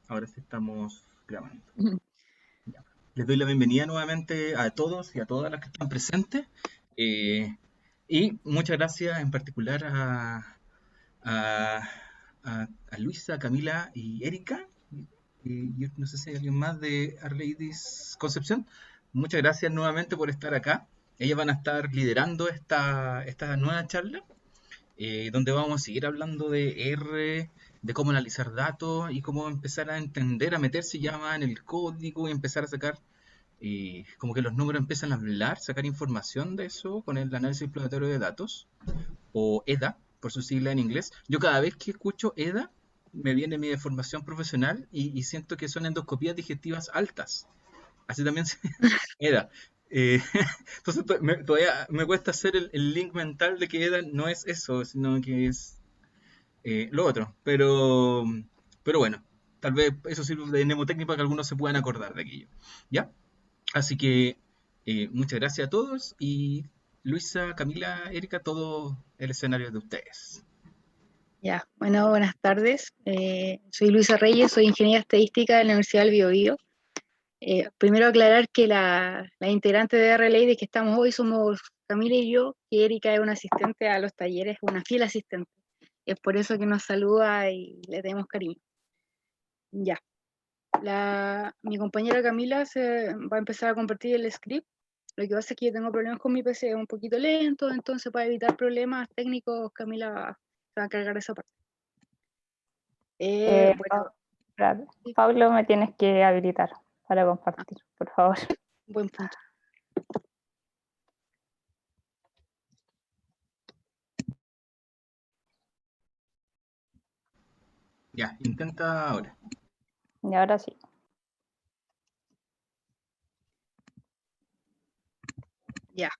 Ahora sí estamos grabando. Ujú. Ya. Les doy la bienvenida nuevamente a todos y a todas las que están presentes. eh, y muchas gracias en particular a- a Luisa, Camila y Erika. Y yo no sé si hay alguien más de Arleidis Concepción. Muchas gracias nuevamente por estar acá. Ellas van a estar liderando esta nueva charla donde vamos a seguir hablando de R, de cómo analizar datos y cómo empezar a entender, a meterse ya más en el código y empezar a sacar, como que los números empiezan a hablar, sacar información de eso con el análisis exploratorio de datos, o EDA, por su sigla en inglés. Yo cada vez que escucho EDA, me viene mi deformación profesional y siento que son endoscopías digestivas altas. Así también se EDA. Eh, entonces todavía me cuesta hacer el link mental de que EDA no es eso, sino que es lo otro. Pero bueno, tal vez eso sirve de mnemotécnica para que algunos se puedan acordar de aquello. ¿Ya? Así que muchas gracias a todos y Luisa, Camila, Erika, todo el escenario es de ustedes. Ya, bueno, buenas tardes. Soy Luisa Reyes, soy ingeniera estadística de la Universidad del Biobío. Primero aclarar que la integrante de RLA de que estamos hoy somos Camila y yo, y Erika es una asistente a los talleres, una fiel asistente. Es por eso que nos saluda y le tenemos cariño. Ya, mi compañera Camila se va a empezar a compartir el script. Lo que pasa es que yo tengo problemas con mi PC, es un poquito lento, entonces para evitar problemas técnicos, Camila se va a encargar de esa parte. Bueno, Espérate. sí, Pablo, me tienes que habilitar para ah, compartir, por favor. buen punto. Ya, intenta ahora. Y ahora sí. Ya,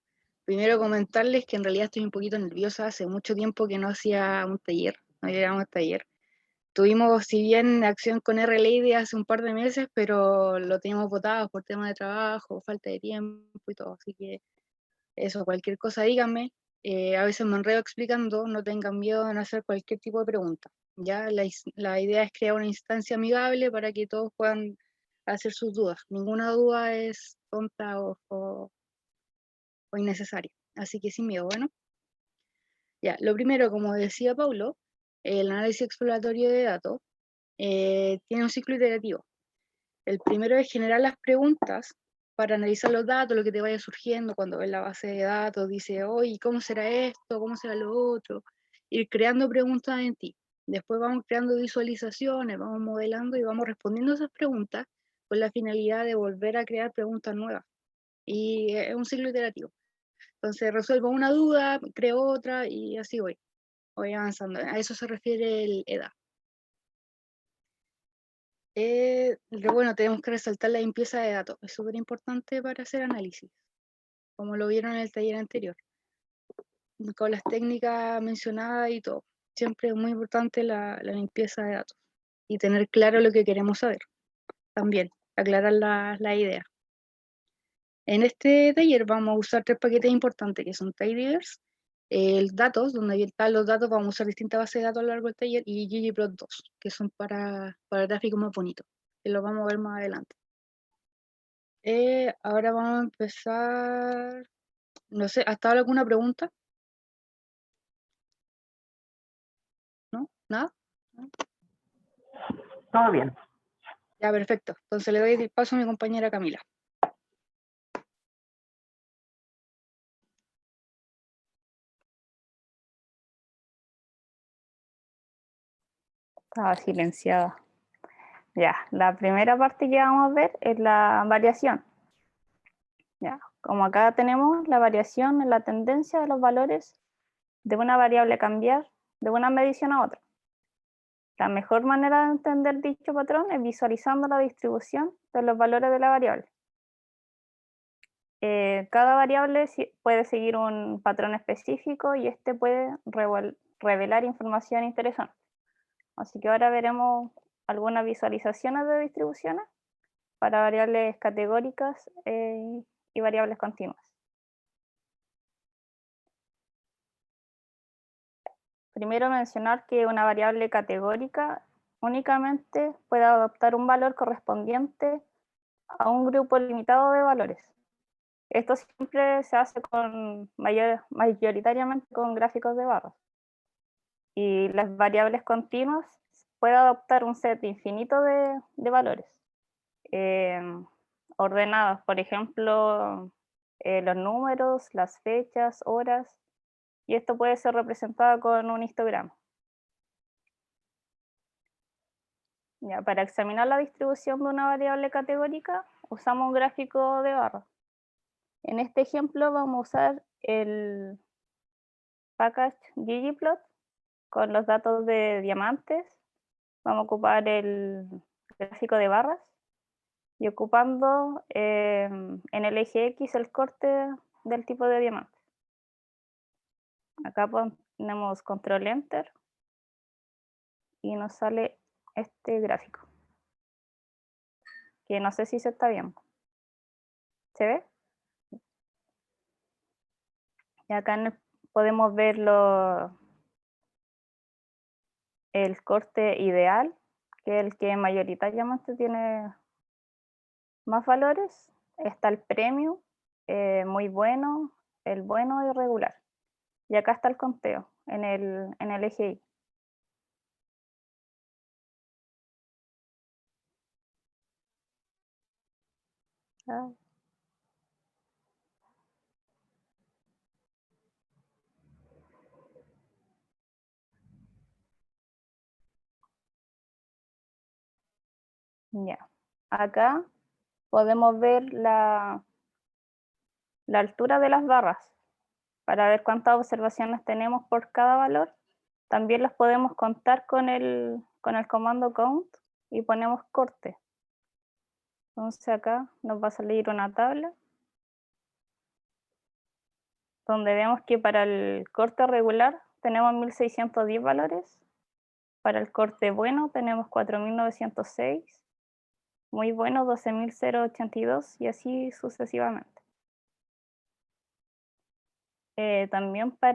primero comentarles que en realidad estoy un poquito nerviosa, hace mucho tiempo que no hacía un taller, no llegamos a un taller. Tuvimos, si bien, acción con R-Lady hace un par de meses, pero lo teníamos votado por temas de trabajo, falta de tiempo y todo, así que eso, cualquier cosa díganme. A veces me enredo explicando, no tengan miedo en hacer cualquier tipo de pregunta. Ya la idea es crear una instancia amigable para que todos puedan hacer sus dudas. Ninguna duda es tonta o innecesaria. Así que sin miedo, bueno. Ya, lo primero, como decía Paulo, el análisis exploratorio de datos tiene un ciclo iterativo. El primero es generar las preguntas para analizar los datos, lo que te vaya surgiendo cuando ves la base de datos, dice, oye, ¿cómo será esto? ¿Cómo será lo otro? Ir creando preguntas en ti. Después vamos creando visualizaciones, vamos modelando y vamos respondiendo a esas preguntas con la finalidad de volver a crear preguntas nuevas. Y es un ciclo iterativo. Entonces resuelvo una duda, creo otra y así voy avanzando. A eso se refiere el EDA. Bueno, tenemos que resaltar la limpieza de datos. Es súper importante para hacer análisis, como lo vieron en el taller anterior, con las técnicas mencionadas y todo. Siempre es muy importante la limpieza de datos y tener claro lo que queremos saber. También, aclarar la idea. En este taller vamos a usar tres paquetes importantes que son tidyverse, el datos, donde están los datos, vamos a usar distintas bases de datos a lo largo del taller, y ggplot2, que son para gráficos más bonitos, que los vamos a ver más adelante. Ahora vamos a empezar, no sé, ¿hasta ahora alguna pregunta? ¿No? ¿Nada? ¿No? Todo bien. Ya, perfecto. Entonces le doy el paso a mi compañera Camila. Estaba silenciada. Ya, la primera parte que vamos a ver es la variación. Ya, como acá tenemos la variación en la tendencia de los valores de una variable cambiar de una medición a otra. La mejor manera de entender dicho patrón es visualizando la distribución de los valores de la variable. Cada variable puede seguir un patrón específico y este puede revelar información interesante. Así que ahora veremos algunas visualizaciones de distribuciones para variables categóricas y variables continuas. Primero mencionar que una variable categórica únicamente puede adoptar un valor correspondiente a un grupo limitado de valores. Esto siempre se hace mayoritariamente con gráficos de barras. Y las variables continuas puede adoptar un set infinito de valores ordenados, por ejemplo, los números, las fechas, horas, y esto puede ser representado con un histograma. Ya, para examinar la distribución de una variable categórica, usamos un gráfico de barra. En este ejemplo vamos a usar el package ggplot con los datos de diamantes. Vamos a ocupar el gráfico de barras y ocupando en el eje X el corte del tipo de diamante. Acá ponemos control enter y nos sale este gráfico, que no sé si se está viendo. ¿Se ve? Y acá podemos ver el corte ideal, que es el que mayoritariamente tiene más valores. Está el premium, muy bueno, el bueno y regular. Y acá está el conteo en el eje Y. Ah, ya. Acá podemos ver la altura de las barras para ver cuántas observaciones tenemos por cada valor. También las podemos contar con el comando count y ponemos corte. Entonces acá nos va a salir una tabla donde vemos que para el corte regular tenemos 1610 valores, para el corte bueno tenemos 4906, muy bueno 12082 y así sucesivamente. También por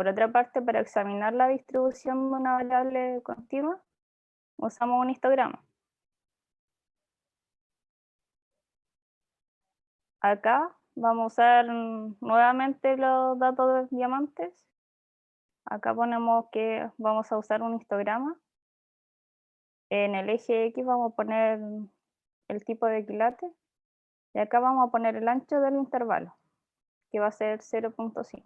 otra parte, para examinar la distribución de una variable continua, usamos un histograma. Acá vamos a usar nuevamente los datos de diamantes. Acá ponemos que vamos a usar un histograma. En el eje X vamos a poner el tipo de quilate. Y acá vamos a poner el ancho del intervalo, que va a ser 0.5.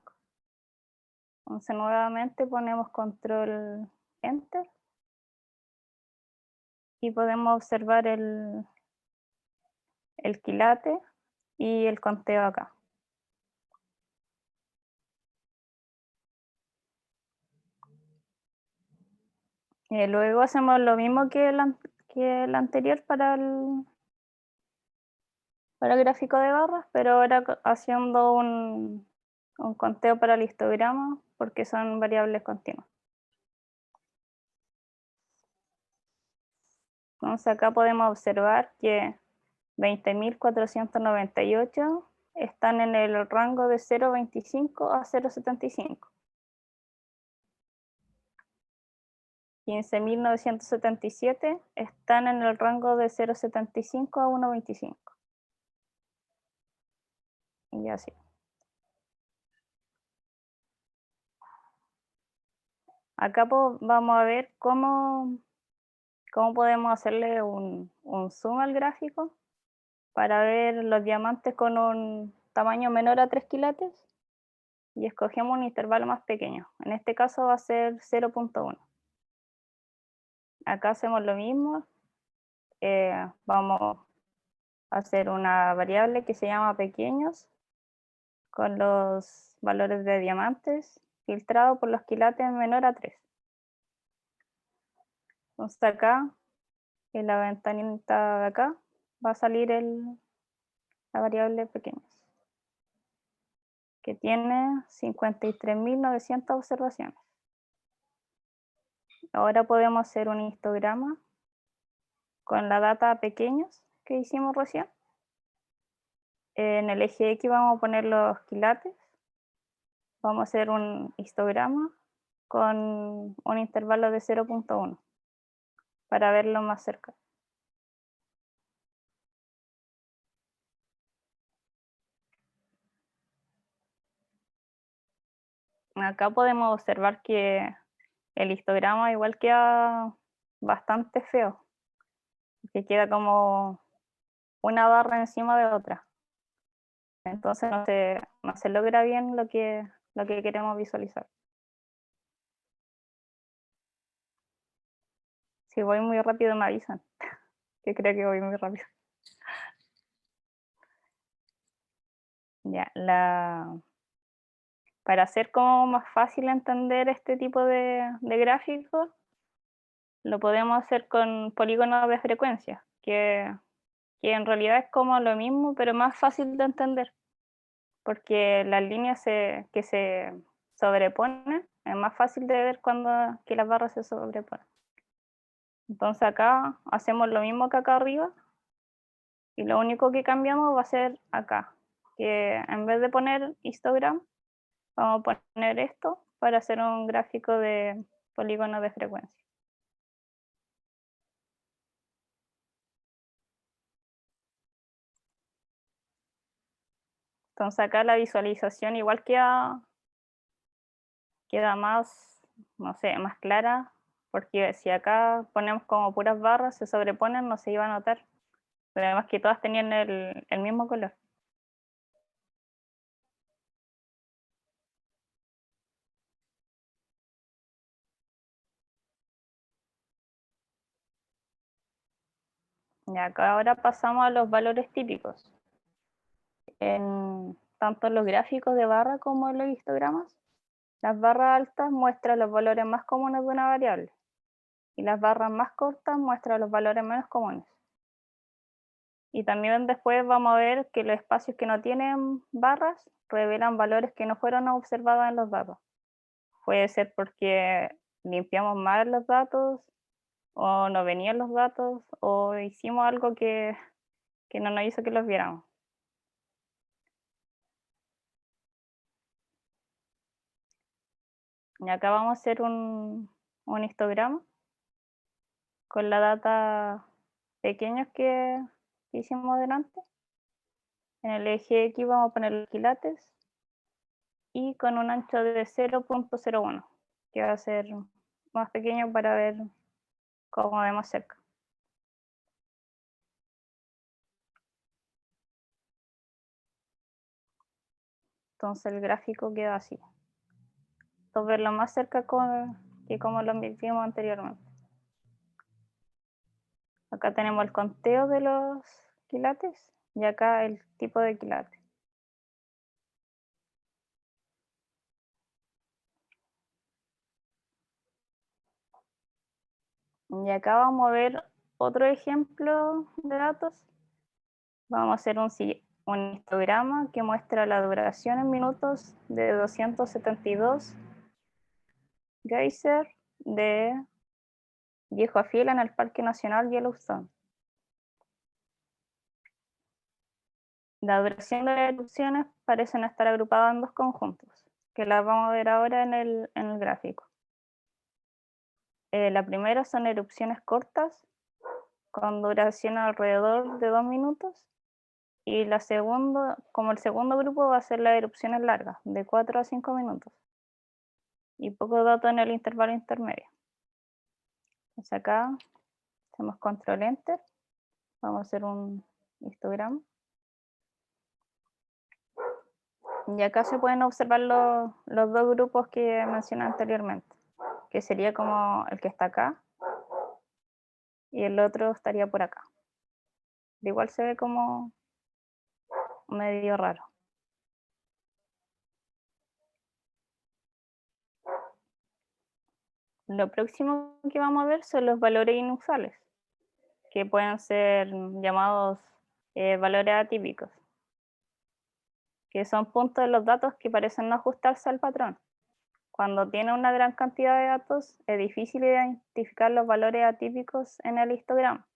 Entonces nuevamente ponemos control enter. Y podemos observar el quilate y el conteo acá. Luego hacemos lo mismo que el anterior para el gráfico de barras, pero ahora haciendo un conteo para el histograma porque son variables continuas. Entonces acá podemos observar que 20.498 están en el rango de 0.25 a 0.75. 15.977 están en el rango de 0.75 a 1.25. Y así. Acá vamos a ver cómo podemos hacerle un zoom al gráfico para ver los diamantes con un tamaño menor a 3 quilates y escogemos un intervalo más pequeño. En este caso va a ser 0.1. Acá hacemos lo mismo. Vamos a hacer una variable que se llama pequeños con los valores de diamantes filtrado por los quilates menor a 3. Entonces acá, en la ventanita de acá, va a salir la variable pequeños, que tiene 53.900 observaciones. Ahora podemos hacer un histograma con la data pequeños que hicimos recién. En el eje X vamos a poner los quilates. Vamos a hacer un histograma con un intervalo de 0.1 para verlo más cerca. Acá podemos observar que el histograma igual queda bastante feo, que queda como una barra encima de otra. Entonces no se logra bien lo que queremos visualizar. Si voy muy rápido me avisan, que creo que voy muy rápido. Ya, para hacer como más fácil entender este tipo de gráficos, lo podemos hacer con polígonos de frecuencia, que en realidad es como lo mismo, pero más fácil de entender, porque las líneas que se sobreponen es más fácil de ver cuando que las barras se sobreponen. Entonces acá hacemos lo mismo que acá arriba, y lo único que cambiamos va a ser acá, que en vez de poner histogram, vamos a poner esto para hacer un gráfico de polígonos de frecuencia. Entonces acá la visualización igual queda más, no sé, más clara, porque si acá ponemos como puras barras, se sobreponen, no se iba a notar. Pero además que todas tenían el mismo color. Y acá ahora pasamos a los valores típicos. En tanto los gráficos de barra como en los histogramas, las barras altas muestran los valores más comunes de una variable y las barras más cortas muestran los valores menos comunes. Y también después vamos a ver que los espacios que no tienen barras revelan valores que no fueron observados en los datos. Puede ser porque limpiamos mal los datos, o no venían los datos, o hicimos algo que no nos hizo que los viéramos. Y acá vamos a hacer un histograma con la data pequeños que hicimos delante. En el eje X vamos a poner los quilates y con un ancho de 0.01, que va a ser más pequeño para ver cómo vemos cerca. Entonces el gráfico queda así. Entonces verlo más cerca que como lo vimos anteriormente. Acá tenemos el conteo de los quilates y acá el tipo de quilate. Y acá vamos a ver otro ejemplo de datos. Vamos a hacer un histograma que muestra la duración en minutos de 272 geyser de Viejo Fiel en el Parque Nacional Yellowstone. La duración de las erupciones parecen estar agrupadas en dos conjuntos, que las vamos a ver ahora en el gráfico. La primera son erupciones cortas, con duración alrededor de 2 minutos, y la segunda, como el segundo grupo, va a ser las erupciones largas, de 4 a 5 minutos, y poco dato en el intervalo intermedio. Entonces acá hacemos control enter, vamos a hacer un histograma. Y acá se pueden observar los dos grupos que mencioné anteriormente, que sería como el que está acá y el otro estaría por acá. De igual se ve como medio raro. Lo próximo que vamos a ver son los valores inusuales, que pueden ser llamados valores atípicos, que son puntos de los datos que parecen no ajustarse al patrón. Cuando tiene una gran cantidad de datos, es difícil identificar los valores atípicos en el histograma.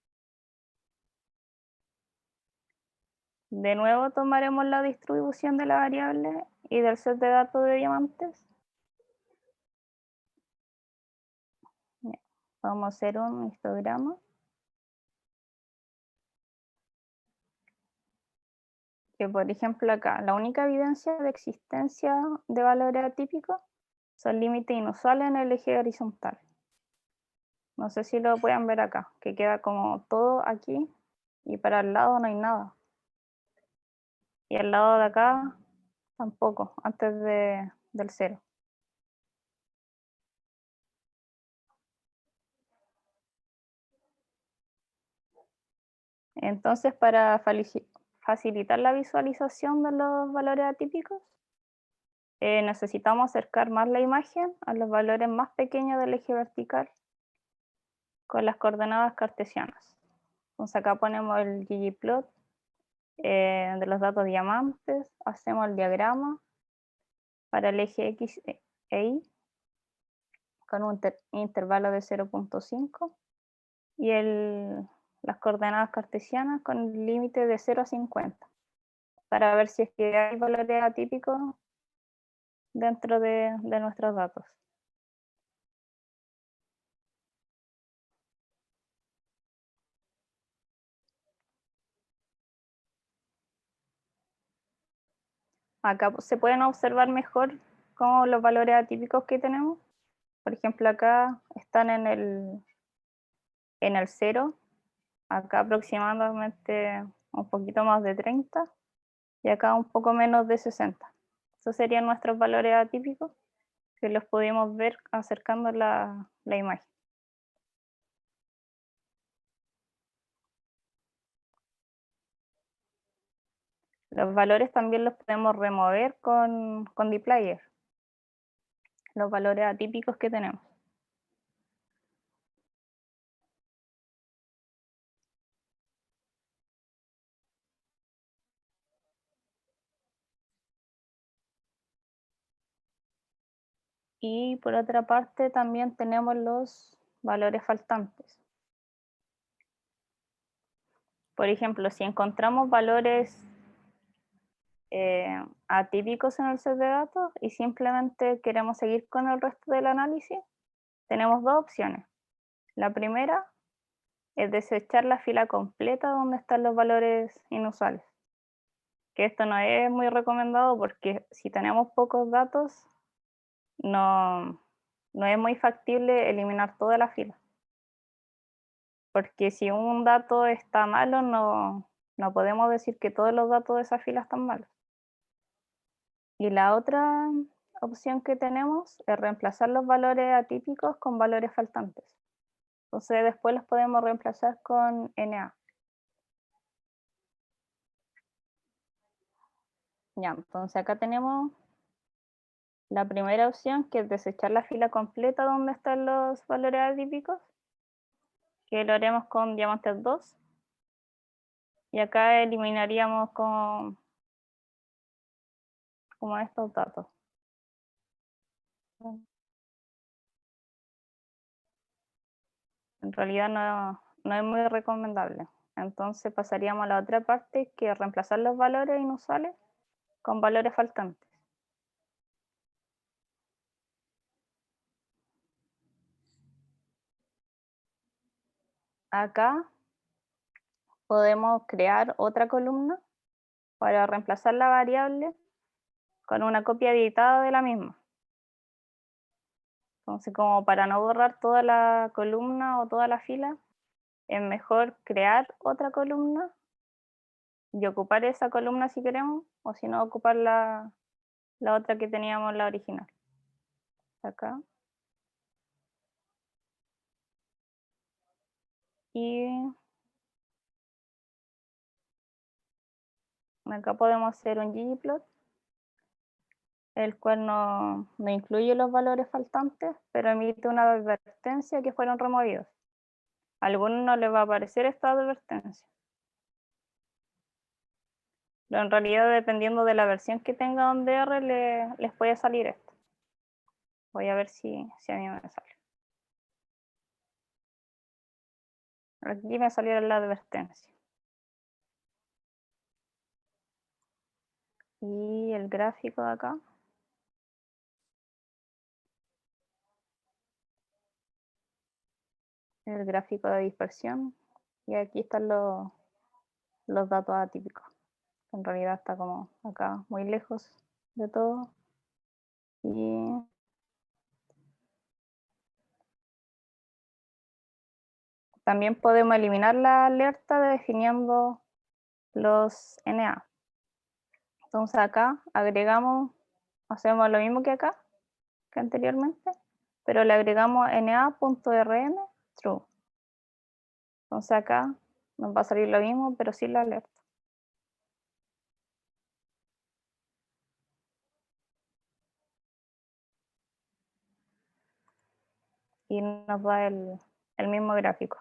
De nuevo tomaremos la distribución de la variable y del set de datos de diamantes Vamos a hacer un histograma. Que por ejemplo acá, la única evidencia de existencia de valores atípicos son límites inusuales en el eje horizontal. No sé si lo pueden ver acá, que queda como todo aquí y para el lado no hay nada. Y al lado de acá tampoco, antes del 0. Entonces, para facilitar la visualización de los valores atípicos, necesitamos acercar más la imagen a los valores más pequeños del eje vertical con las coordenadas cartesianas. Entonces acá ponemos el ggplot de los datos diamantes, hacemos el diagrama para el eje X e Y con un intervalo de 0.5 y las coordenadas cartesianas con el límite de 0 a 50 para ver si es que hay valores atípicos dentro de nuestros datos. Acá se pueden observar mejor cómo los valores atípicos que tenemos. Por ejemplo, acá están en el 0, acá aproximadamente un poquito más de 30 y acá un poco menos de 60. Esos serían nuestros valores atípicos que los pudimos ver acercando la imagen. Los valores también los podemos remover con dplyr, los valores atípicos que tenemos. Y por otra parte también tenemos los valores faltantes. Por ejemplo, si encontramos valores atípicos en el set de datos y simplemente queremos seguir con el resto del análisis, tenemos dos opciones. La primera es desechar la fila completa donde están los valores inusuales. Que esto no es muy recomendado porque si tenemos pocos datos, no es muy factible eliminar toda la fila. Porque si un dato está malo, no podemos decir que todos los datos de esa fila están malos. Y la otra opción que tenemos es reemplazar los valores atípicos con valores faltantes. Entonces después los podemos reemplazar con NA. Ya, entonces acá tenemos la primera opción, que es desechar la fila completa donde están los valores atípicos, que lo haremos con diamantes 2. Y acá eliminaríamos como estos datos. En realidad no es muy recomendable. Entonces pasaríamos a la otra parte, que es reemplazar los valores inusuales con valores faltantes. Acá podemos crear otra columna para reemplazar la variable con una copia editada de la misma. Entonces, como para no borrar toda la columna o toda la fila, es mejor crear otra columna y ocupar esa columna si queremos, o si no, ocupar la otra que teníamos, la original. Acá. Y acá podemos hacer un ggplot, el cual no incluye los valores faltantes, pero emite una advertencia que fueron removidos. A algunos no les va a aparecer esta advertencia. Pero en realidad, dependiendo de la versión que tenga OnDR, les puede salir esto. Voy a ver si a mí me sale. Aquí me salió la advertencia. Y el gráfico de acá. el gráfico de dispersión, y aquí están los datos atípicos. En realidad está como acá, muy lejos de todo. Y también podemos eliminar la alerta definiendo los NA. Entonces acá agregamos, hacemos lo mismo que acá, que anteriormente, pero le agregamos na.rm true. Entonces acá nos va a salir lo mismo, pero sin la alerta. Y nos da el mismo gráfico.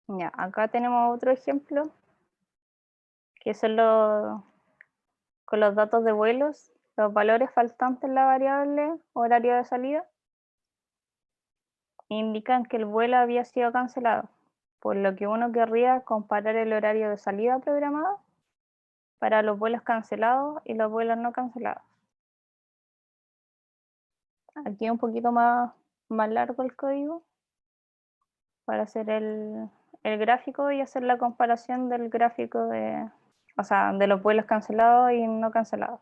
Ya, acá tenemos otro ejemplo, que son con los datos de vuelos, los valores faltantes en la variable horario de salida indican que el vuelo había sido cancelado, por lo que uno querría comparar el horario de salida programado para los vuelos cancelados y los vuelos no cancelados. Aquí es un poquito más largo el código para hacer el gráfico y hacer la comparación del gráfico de los vuelos cancelados y no cancelados.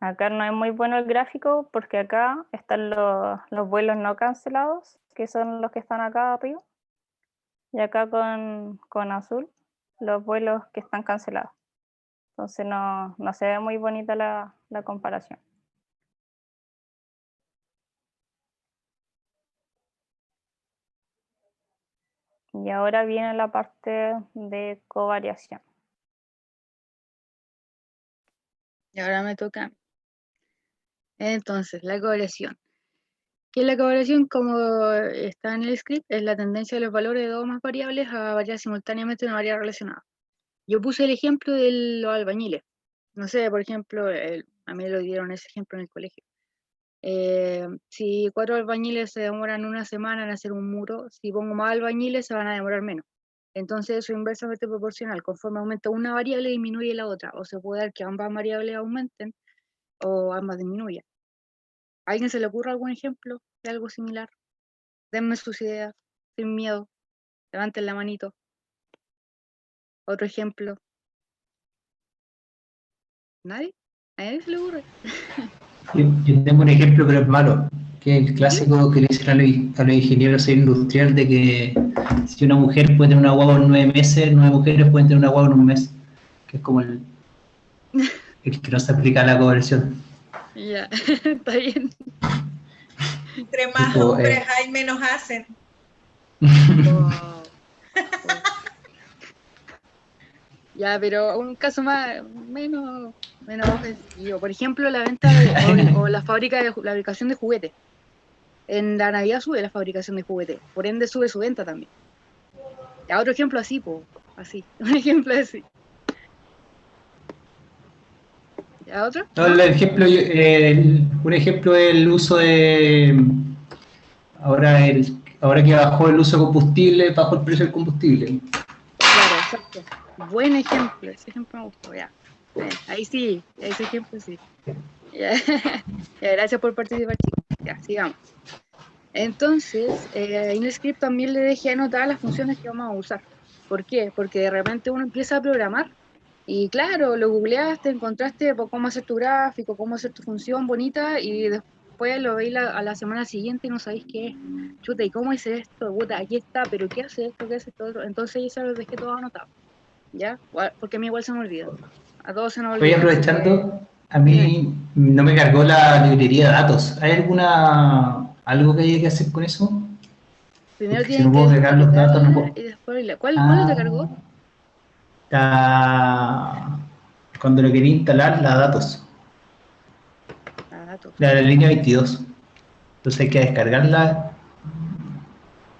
Acá no es muy bueno el gráfico porque acá están los vuelos no cancelados, que son los que están acá arriba, y acá con azul los vuelos que están cancelados. Entonces no se ve muy bonita la comparación. Y ahora viene la parte de covariación. Y ahora me toca. Entonces, la covariación. Que la covariación, como está en el script, es la tendencia de los valores de dos o más variables a variar simultáneamente una variable relacionada. Yo puse el ejemplo de los albañiles. No sé, por ejemplo, a mí lo dieron ese ejemplo en el colegio. Si 4 albañiles se demoran una semana en hacer un muro, si pongo más albañiles se van a demorar menos. Entonces eso es inversamente proporcional. Conforme aumenta una variable, disminuye la otra. O se puede dar que ambas variables aumenten o ambas disminuyan. ¿A alguien se le ocurre algún ejemplo de algo similar? Denme sus ideas, sin miedo. Levanten la manito. Otro ejemplo. ¿Nadie? ¿A nadie se le ocurre? Yo tengo un ejemplo, pero es malo, que es el clásico que le dicen a los ingenieros industriales de que si una mujer puede tener una guagua en 9 meses, 9 mujeres pueden tener una guagua en un mes, que es como el que no se aplica a la conversión. Ya, está bien. Entre más Tipo, hombres hay, menos hacen. Wow. Ya, pero un caso menos ofensivo. Por ejemplo, la venta o la fabricación de juguetes. En la Navidad sube la fabricación de juguetes, por ende sube su venta también. Ya, otro ejemplo así, así. Un ejemplo así. ¿Ya otro? No, un ejemplo es el uso de ahora que bajó el uso de combustible, bajó el precio del combustible. Claro, exacto. Buen ejemplo, ese ejemplo me gustó, ya. Ahí sí, ese ejemplo sí. Ya. Ya, gracias por participar, chicos. Ya, sigamos. Entonces, en el script también le dejé anotar las funciones que vamos a usar. ¿Por qué? Porque de repente uno empieza a programar y claro, lo googleaste, encontraste cómo hacer tu gráfico, cómo hacer tu función bonita y después lo veis a la semana siguiente y no sabéis qué es. Chuta, ¿y cómo hice esto? Puta, aquí está, pero ¿qué hace esto? ¿Qué hace esto otro? Entonces yo se los dejé todo anotado. ¿Ya? Porque a mí igual se me olvida. A todos se nos olvida. Voy aprovechando, a mí no me cargó la librería de datos. ¿Hay algo que haya que hacer con eso? Primero Porque si tienen no que puedo cargar los datos, no puedo. y después ¿Cuál te cargó? Cuando lo quería instalar, la datos. Datos. La línea 22. Entonces hay que descargarla.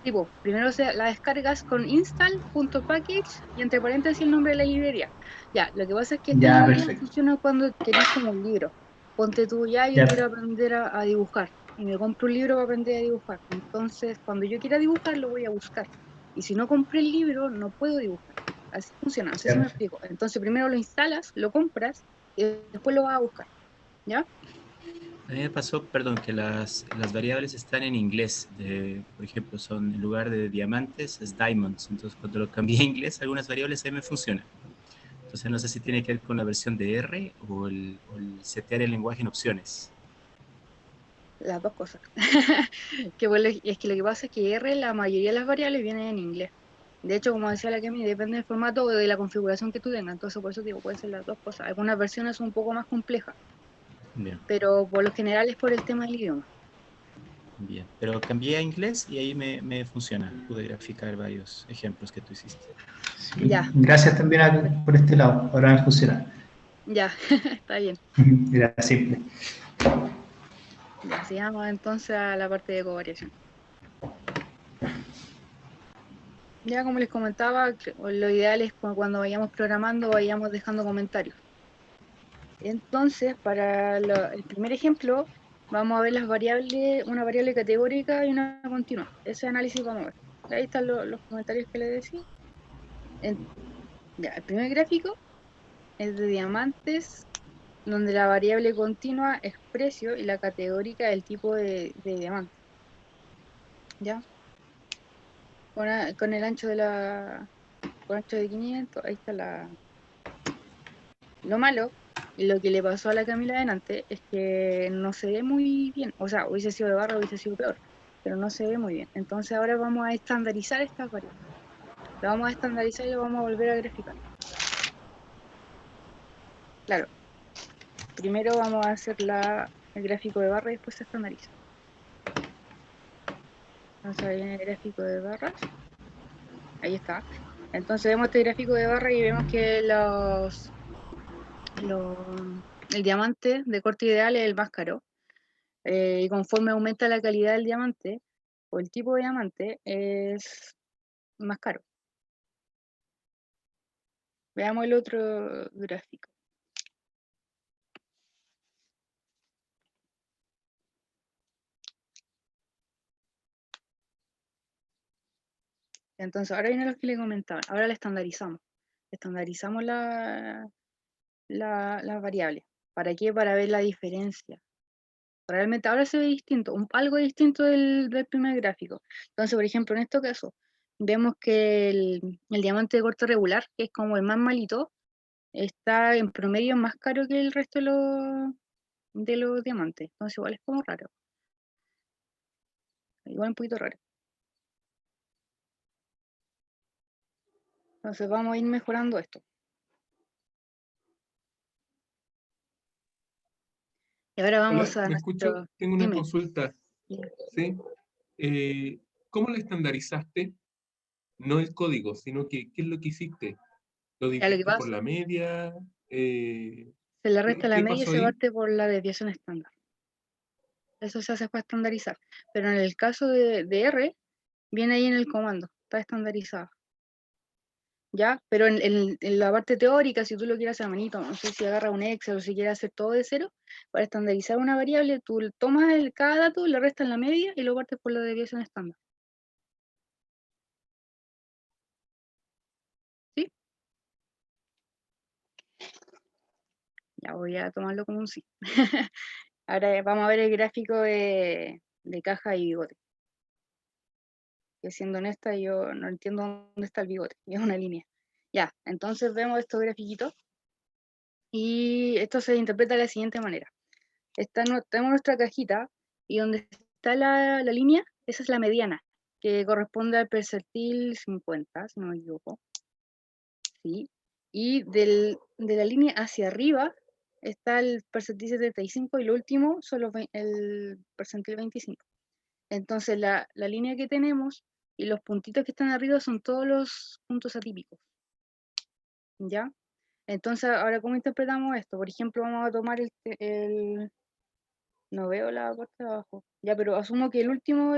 Tipo, primero la descargas con install.package y entre paréntesis el nombre de la librería. Ya, lo que pasa es que esta Ya, librería perfecto. funciona cuando querés como un libro. Ponte tú, ya yo Ya, quiero aprender a dibujar y me compro un libro para aprender a dibujar. Entonces, cuando yo quiera dibujar, lo voy a buscar. Y si no compré el libro, no puedo dibujar. Así funciona, no sé si me ya. explico. Entonces, primero lo instalas, lo compras y después lo vas a buscar. ¿Ya? A mí me pasó, perdón, que las variables están en inglés. Por ejemplo, son en lugar de diamantes, es diamonds. Entonces, cuando lo cambié a inglés, algunas variables ahí me funcionan. Entonces, no sé si tiene que ver con la versión de R o el setear el lenguaje en opciones. Las dos cosas. Que bueno, es que lo que pasa es que R, la mayoría de las variables vienen en inglés. De hecho, como decía la Kemi, depende del formato o de la configuración que tú tengas. Entonces, por eso digo, pueden ser las dos cosas. Algunas versiones son un poco más complejas, Bien, pero por lo general es por el tema del idioma. bien. Pero cambié a inglés y ahí me funciona. Pude graficar varios ejemplos que tú hiciste. Sí. Ya, Gracias también por este lado. Ahora me funciona. ya, está bien. Era simple. Ya, sigamos entonces a la parte de covariación. Ya como les comentaba, lo ideal es cuando vayamos programando, vayamos dejando comentarios. Entonces, para el primer ejemplo, vamos a ver las variables, una variable categórica y una continua. Ese análisis vamos a ver. Ahí están los comentarios que les decía. En- ya, el primer gráfico es de diamantes, donde la variable continua es precio y la categórica el tipo de diamante. ¿Ya? Con el ancho con ancho de 500, ahí está lo malo. Y lo que le pasó a la Camila delante es que no se ve muy bien. O sea, hubiese sido de barra, hubiese sido peor, pero no se ve muy bien. Entonces ahora vamos a estandarizar estas variables. Lo vamos a estandarizar y lo vamos a volver a graficar. Claro, primero vamos a hacer el gráfico de barra y después se estandariza. Entonces ahí viene el gráfico de barras. Ahí está. Entonces vemos este gráfico de barra y vemos que el diamante de corte ideal es el más caro. Y conforme aumenta la calidad del diamante o el tipo de diamante es más caro. Veamos el otro gráfico. Entonces, ahora viene lo que le comentaba. Ahora la estandarizamos. Estandarizamos las variables. ¿Para qué? Para ver la diferencia. Realmente ahora se ve distinto, algo distinto del primer gráfico. Entonces, por ejemplo, en este caso, vemos que el diamante de corte regular, que es como el más malito, está en promedio más caro que el resto de los diamantes. Entonces, igual es como raro. Igual un poquito raro. Entonces, vamos a ir mejorando esto. Y ahora vamos Hola, a ¿me escuchan? nuestro... Tengo una Dime. consulta, ¿sí? ¿Cómo la estandarizaste? No el código, sino que ¿qué es lo que hiciste? ¿Lo Ya lo que dividiste por pasa, la media? se le resta la ¿Qué media y pasó se ahí? parte por la desviación estándar. Eso se hace para estandarizar. Pero en el caso de R, viene ahí en el comando, está estandarizado. ¿Ya? Pero en la parte teórica, si tú lo quieres hacer a manito, no sé si agarra un Excel o si quieres hacer todo de cero, para estandarizar una variable, tú tomas cada dato, le restas la media y lo partes por la desviación estándar. ¿Sí? Ya voy a tomarlo como un sí. Ahora vamos a ver el gráfico de caja y bigote. Que siendo honesta, yo no entiendo dónde está el bigote, y es una línea. Ya, entonces vemos estos grafiquitos y esto se interpreta de la siguiente manera. Tenemos nuestra cajita y donde está la línea, esa es la mediana, que corresponde al percentil 50, si no me equivoco. ¿Sí? Y de la línea hacia arriba está el percentil 75 y lo último son el percentil 25. Entonces la línea que tenemos y los puntitos que están arriba son todos los puntos atípicos. ¿Ya? Entonces, ahora, ¿cómo interpretamos esto? Por ejemplo, vamos a tomar no veo la parte de abajo. Ya, pero asumo que el último,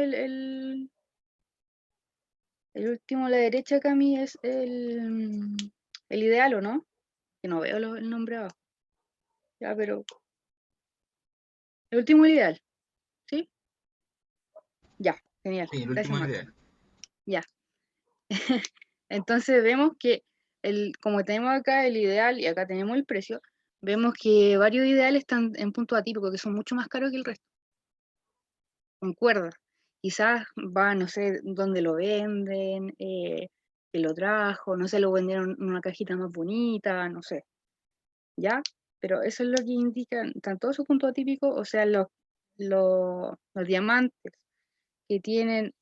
El último a la derecha, Cami, es el ideal, ¿o no? Que no veo el nombre abajo. Ya, pero... El último el ideal, ¿sí? Ya, genial. Sí, el Gracias, último es Marco. ideal. Ya. Entonces vemos que, como tenemos acá el ideal y acá tenemos el precio, vemos que varios ideales están en punto atípico, que son mucho más caros que el resto. Concuerda. Quizás va, no sé, dónde lo venden, que lo trajo, no sé, lo vendieron en una cajita más bonita, no sé. ¿Ya? Pero eso es lo que indican tanto su punto atípico, o sea, los diamantes que tienen,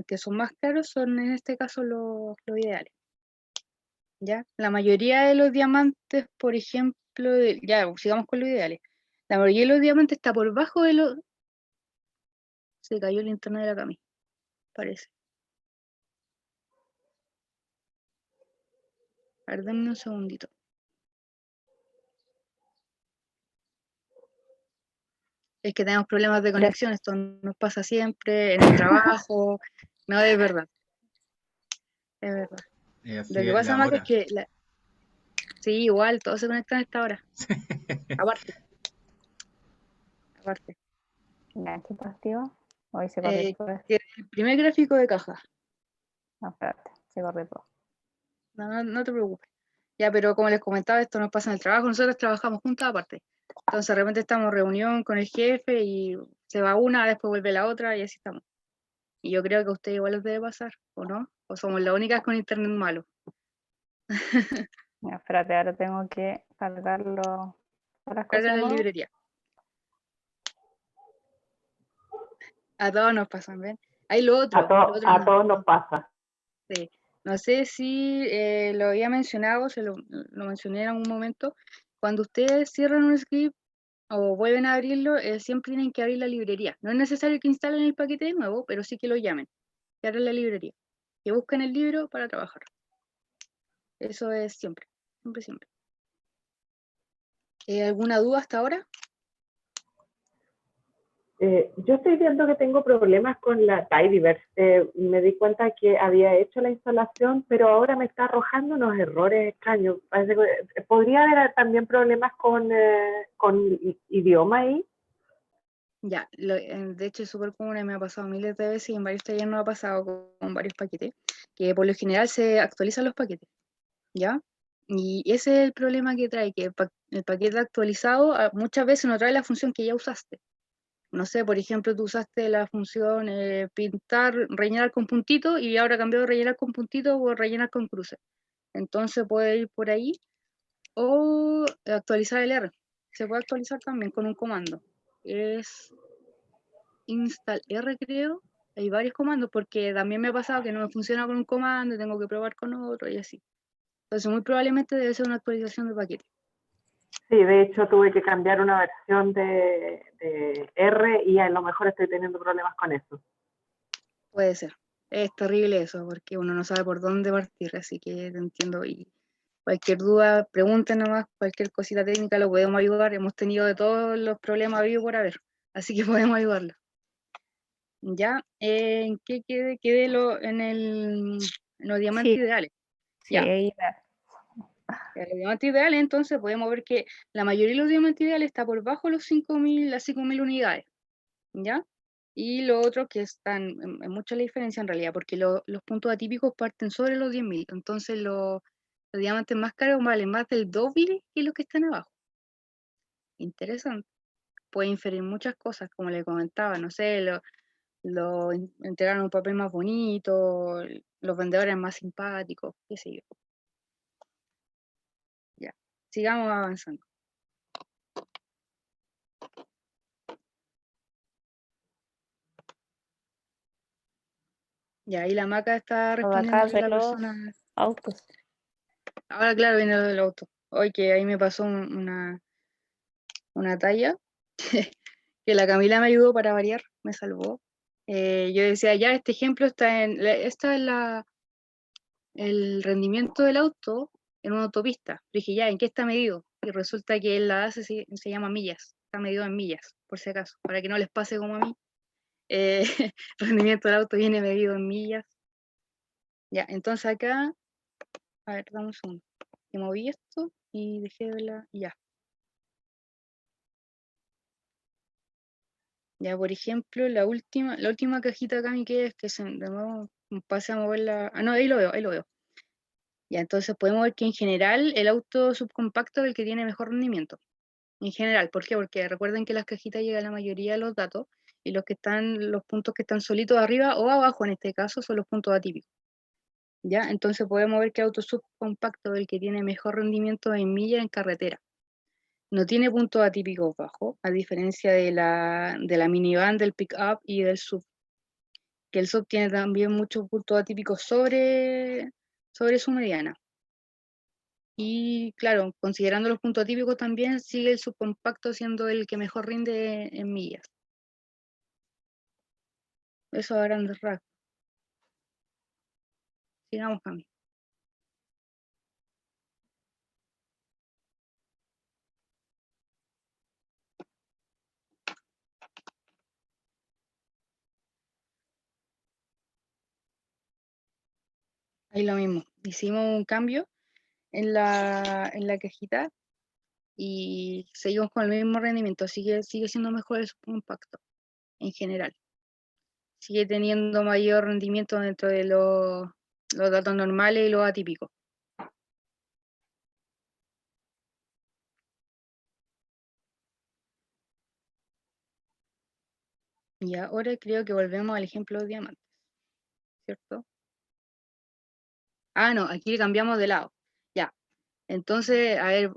que son más caros, son en este caso los ideales. ¿Ya? La mayoría de los diamantes, por ejemplo, ya, sigamos con los ideales. La mayoría de los diamantes está por bajo de los... Se cayó el internet de la Cami, parece. A ver, denme un segundito. Es que tenemos problemas de conexión, esto nos pasa siempre, en el trabajo, no, es verdad, es verdad. Lo Así que es pasa la más es hora. que, sí, igual, todos se conectan a esta hora, aparte, aparte. Ya, ¿qué partido? Hoy se corrió todo esto. Que el primer gráfico de caja, No, espérate, se corrió todo. no te preocupes. Ya, pero como les comentaba, esto nos pasa en el trabajo, nosotros trabajamos juntas aparte. Entonces de repente estamos en reunión con el jefe y se va una, después vuelve la otra y así estamos. Y yo creo que a ustedes igual les debe pasar, ¿o no? O somos las únicas con internet malo. Ya, espérate, ahora tengo que cargarlo. Las cosas Carga de la nuevo. librería. A todos nos pasan, ¿ven? Hay lo otro A no. todos nos pasa. Sí. No sé si lo había mencionado, lo mencioné en algún momento. Cuando ustedes cierran un script o vuelven a abrirlo, siempre tienen que abrir la librería. No es necesario que instalen el paquete de nuevo, pero sí que lo llamen. Que abran la librería. Que busquen el libro para trabajar. Eso es siempre, siempre, siempre. ¿Alguna duda hasta ahora? Yo estoy viendo que tengo problemas con la Tidyverse. Me di cuenta que había hecho la instalación, pero ahora me está arrojando unos errores extraños. ¿Podría haber también problemas con idioma ahí? Ya, de hecho es súper común y me ha pasado miles de veces y en varios talleres nos ha pasado con varios paquetes, que por lo general se actualizan los paquetes, ¿ya? Y ese es el problema que trae, que el paquete actualizado muchas veces no trae la función que ya usaste. No sé, por ejemplo, tú usaste la función pintar, rellenar con puntito y ahora cambió de rellenar con puntito por rellenar con cruces. Entonces puede ir por ahí o actualizar el R. Se puede actualizar también con un comando. Es install R, creo. Hay varios comandos porque también me ha pasado que no me funciona con un comando, tengo que probar con otro y así. Entonces muy probablemente debe ser una actualización de paquete. Sí, de hecho tuve que cambiar una versión de R y a lo mejor estoy teniendo problemas con eso. Puede ser. Es terrible eso porque uno no sabe por dónde partir, así que te entiendo. Y cualquier duda, pregunten nomás, cualquier cosita técnica lo podemos ayudar. Hemos tenido de todos los problemas habidos por haber, así que podemos ayudarlo. Ya, ¿en qué quede en los diamantes Sí, ideales? sí, Ya, ahí está. los diamantes ideales, entonces podemos ver que la mayoría de los diamantes ideales está por bajo las 5.000 unidades, ¿ya? Y los otros que están, en mucha la diferencia en realidad, porque los puntos atípicos parten sobre los 10.000, entonces los diamantes más caros valen más del doble que los que están abajo. Interesante. Puede inferir muchas cosas, como le comentaba, no sé, lo entregaron un papel más bonito, los vendedores más simpáticos, qué sé yo. Ya, sigamos avanzando. Ya, ahí la Maca está Todo acá respondiendo a de la los persona. autos. Ahora, claro, viene lo del auto. Hoy que ahí me pasó una talla que la Camila me ayudó para variar, me salvó. Yo decía, ya, este ejemplo esta es el rendimiento del auto en una autopista. Dije, ya, ¿en qué está medido? Y resulta que la base se llama millas, está medido en millas, por si acaso, para que no les pase como a mí. El rendimiento del auto viene medido en millas. Ya, entonces acá, a ver, dame un segundo. Que moví esto y dejé de la. Ya. Ya, por ejemplo, la última cajita acá me queda es que de nuevo pase a moverla. Ah, no, ahí lo veo, ahí lo veo. Ya, entonces podemos ver que en general el auto subcompacto es el que tiene mejor rendimiento. En general, ¿por qué? Porque recuerden que las cajitas llegan la mayoría de los datos y los puntos que están solitos arriba o abajo en este caso son los puntos atípicos. ¿Ya? Entonces podemos ver que el auto subcompacto es el que tiene mejor rendimiento en millas en carretera. No tiene puntos atípicos bajos, a diferencia de la minivan, del pick-up y del sub. Que el sub tiene también muchos puntos atípicos sobre su mediana. Y claro, considerando los puntos atípicos también, sigue el subcompacto siendo el que mejor rinde en millas. Eso a grandes rasgos. Sigamos, Cami. Ahí lo mismo. Hicimos un cambio en la cajita y seguimos con el mismo rendimiento. Sigue siendo mejor el subcompacto en general. Sigue teniendo mayor rendimiento dentro de los datos normales y los atípicos. Y ahora creo que volvemos al ejemplo de diamantes, ¿cierto? Ah, no, aquí le cambiamos de lado. Ya. Entonces, a ver,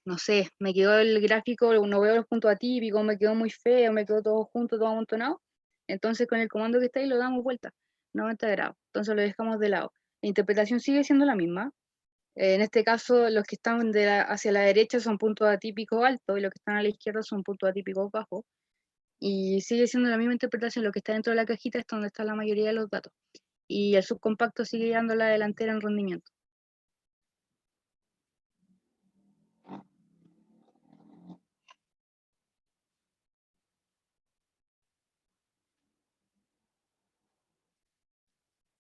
no sé, me quedó el gráfico, no veo los puntos atípicos, me quedó muy feo, me quedó todo junto, todo amontonado. Entonces, con el comando que está ahí lo damos vuelta, 90 grados. Entonces lo dejamos de lado. La interpretación sigue siendo la misma. En este caso, los que están hacia la derecha son puntos atípicos altos y los que están a la izquierda son puntos atípicos bajos. Y sigue siendo la misma interpretación, lo que está dentro de la cajita es donde está la mayoría de los datos. Y el subcompacto sigue llevando la delantera en rendimiento.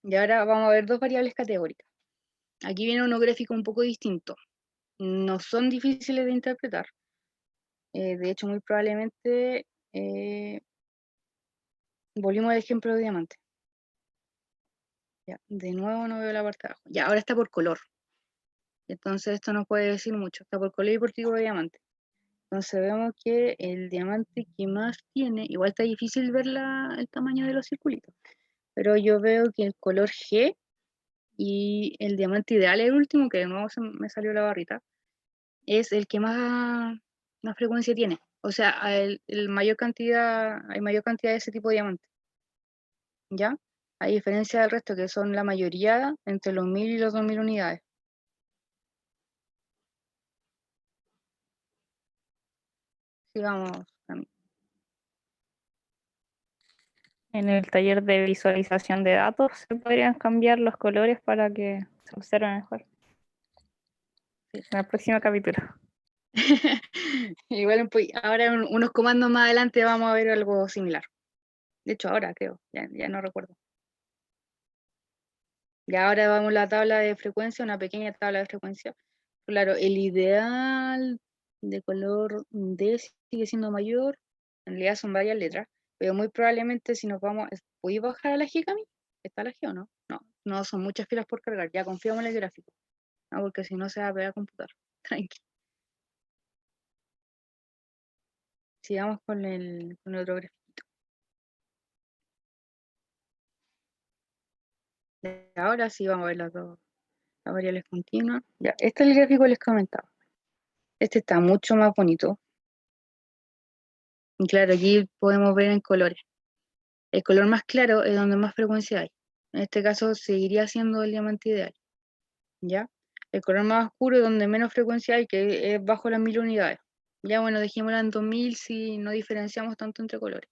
Y ahora vamos a ver dos variables categóricas. Aquí viene unos gráficos un poco distintos. No son difíciles de interpretar. De hecho, muy probablemente volvimos al ejemplo de diamante. Ya, de nuevo no veo la parte de abajo. Ya, ahora está por color. Entonces esto no puede decir mucho. Está por color y por tipo de diamante. Entonces vemos que el diamante que más tiene, igual está difícil ver el tamaño de los circulitos, pero yo veo que el color G y el diamante ideal, el último, que de nuevo me salió la barrita, es el que más frecuencia tiene. O sea, hay mayor cantidad de ese tipo de diamante. ¿Ya? A diferencia del resto, que son la mayoría entre los 1000 y los 2000 unidades. Sigamos, Cami. En el taller de visualización de datos se podrían cambiar los colores para que se observen mejor. En el próximo capítulo. Igual ahora unos comandos más adelante vamos a ver algo similar. De hecho, ahora creo, ya no recuerdo. Y ahora vamos a la tabla de frecuencia, una pequeña tabla de frecuencia. Claro, el ideal de color D sigue siendo mayor. En realidad son varias letras, pero muy probablemente si nos vamos... ¿Podéis bajar a la G, Cami? ¿Está la G o no? No, no, son muchas filas por cargar. Ya confiamos en el gráfico. No, porque si no se va a pegar a computar. Tranqui. Sigamos con el otro gráfico. Ahora sí vamos a ver las variables continuas. Ya, este es el gráfico que les comentaba. Este está mucho más bonito. Y claro, aquí podemos ver en colores. El color más claro es donde más frecuencia hay. En este caso seguiría siendo el diamante ideal. ¿Ya? El color más oscuro es donde menos frecuencia hay, que es bajo las 1000 unidades. Ya bueno, dejémosla en 2000 si no diferenciamos tanto entre colores.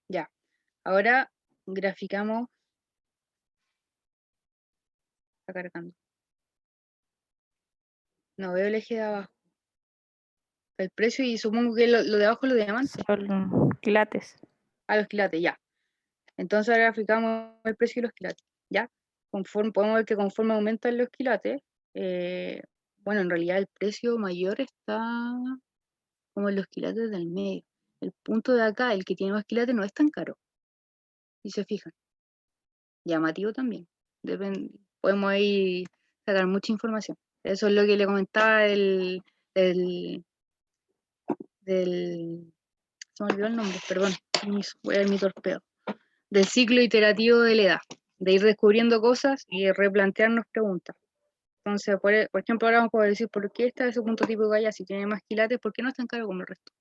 Ya. Ahora graficamos. Está cargando. No veo el eje de abajo. El precio y supongo que lo de abajo es lo de diamantes. Son quilates. A los quilates, ya. Entonces ahora graficamos el precio y los quilates, ¿ya? Podemos ver que conforme aumentan los quilates, bueno, en realidad el precio mayor está como en los quilates del medio. El punto de acá, el que tiene más quilates, no es tan caro, si se fijan. Llamativo también. Podemos ahí sacar mucha información. Eso es lo que le comentaba del se me olvidó el nombre, perdón, voy a ver mi torpedo. Del ciclo iterativo de la edad, de ir descubriendo cosas y replantearnos preguntas. Entonces, por ejemplo, ahora vamos a poder decir, ¿por qué está ese punto tipo de galla si tiene más quilates? ¿Por qué no es tan caro como el resto?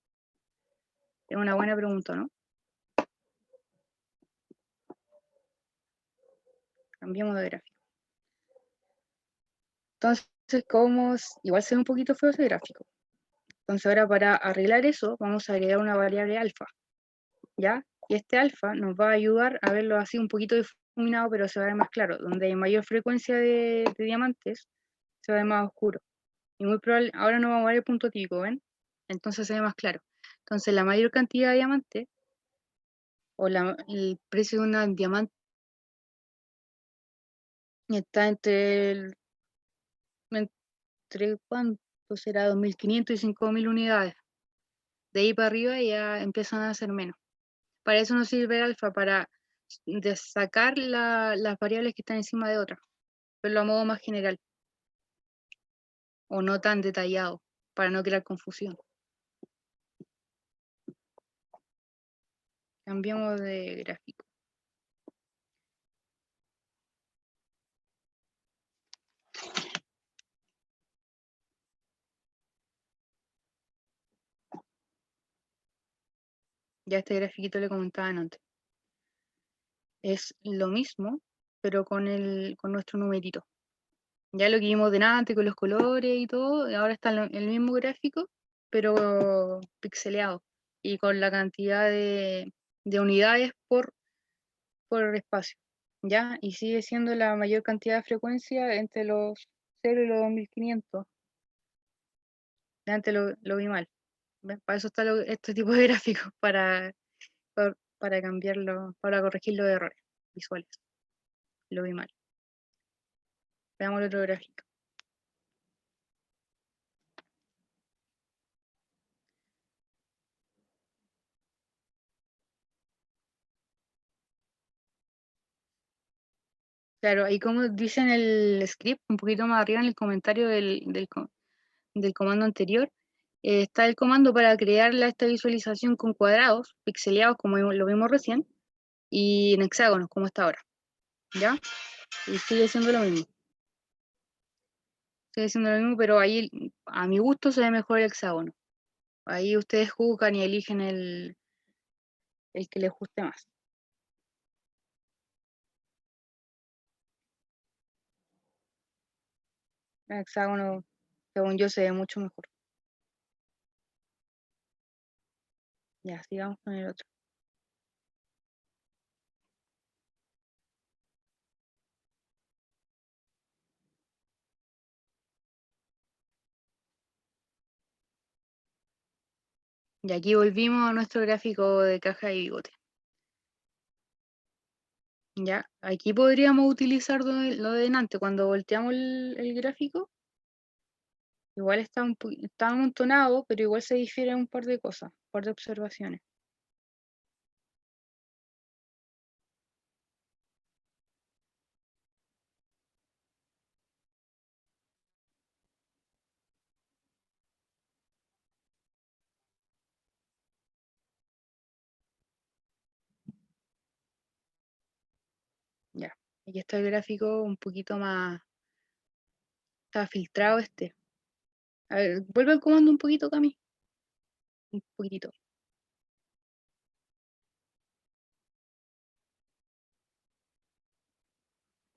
Es una buena pregunta, ¿no? Cambiamos de gráfico. Entonces, igual se ve un poquito feo ese gráfico. Entonces, ahora para arreglar eso, vamos a agregar una variable alfa, ¿ya? Y este alfa nos va a ayudar a verlo así un poquito difuminado, pero se va a ver más claro. Donde hay mayor frecuencia de diamantes, se va a ver más oscuro. Y muy probable, ahora no vamos a ver el punto típico, ¿ven? Entonces se ve más claro. Entonces la mayor cantidad de diamantes, o el precio de una diamante está entre ¿cuánto será? 2.500 y 5.000 unidades. De ahí para arriba ya empiezan a ser menos. Para eso nos sirve el alfa, para sacar las variables que están encima de otras, verlo a modo más general, o no tan detallado, para no crear confusión. Cambiamos de gráfico. Ya este grafiquito le comentaban antes. Es lo mismo, pero con nuestro numerito. Ya lo que vimos delante con los colores y todo, ahora está el mismo gráfico, pero pixeleado y con la cantidad de unidades por espacio, ¿ya? Y sigue siendo la mayor cantidad de frecuencia entre los 0 y los 2500. De antes lo vi mal. ¿Ves? Para eso está este tipo de gráficos, para cambiarlo, para corregir los errores visuales. Lo vi mal. Veamos el otro gráfico. Claro, ahí como dice en el script, un poquito más arriba en el comentario del comando anterior, está el comando para crear esta visualización con cuadrados, pixeleados como lo vimos recién, y en hexágonos como está ahora. ¿Ya? Y sigue siendo lo mismo. Sigue siendo lo mismo, pero ahí a mi gusto se ve mejor el hexágono. Ahí ustedes juzgan y eligen el que les guste más. El hexágono, según yo, se ve mucho mejor. Ya, sigamos con el otro. Y aquí volvimos a nuestro gráfico de caja y bigote. Ya, aquí podríamos utilizar lo de delante, cuando volteamos el gráfico, igual está amontonado, pero igual se difiere un par de cosas, un par de observaciones. Ya, aquí está el gráfico un poquito más, está filtrado este. A ver, vuelve al comando un poquito, Cami. Un poquitito.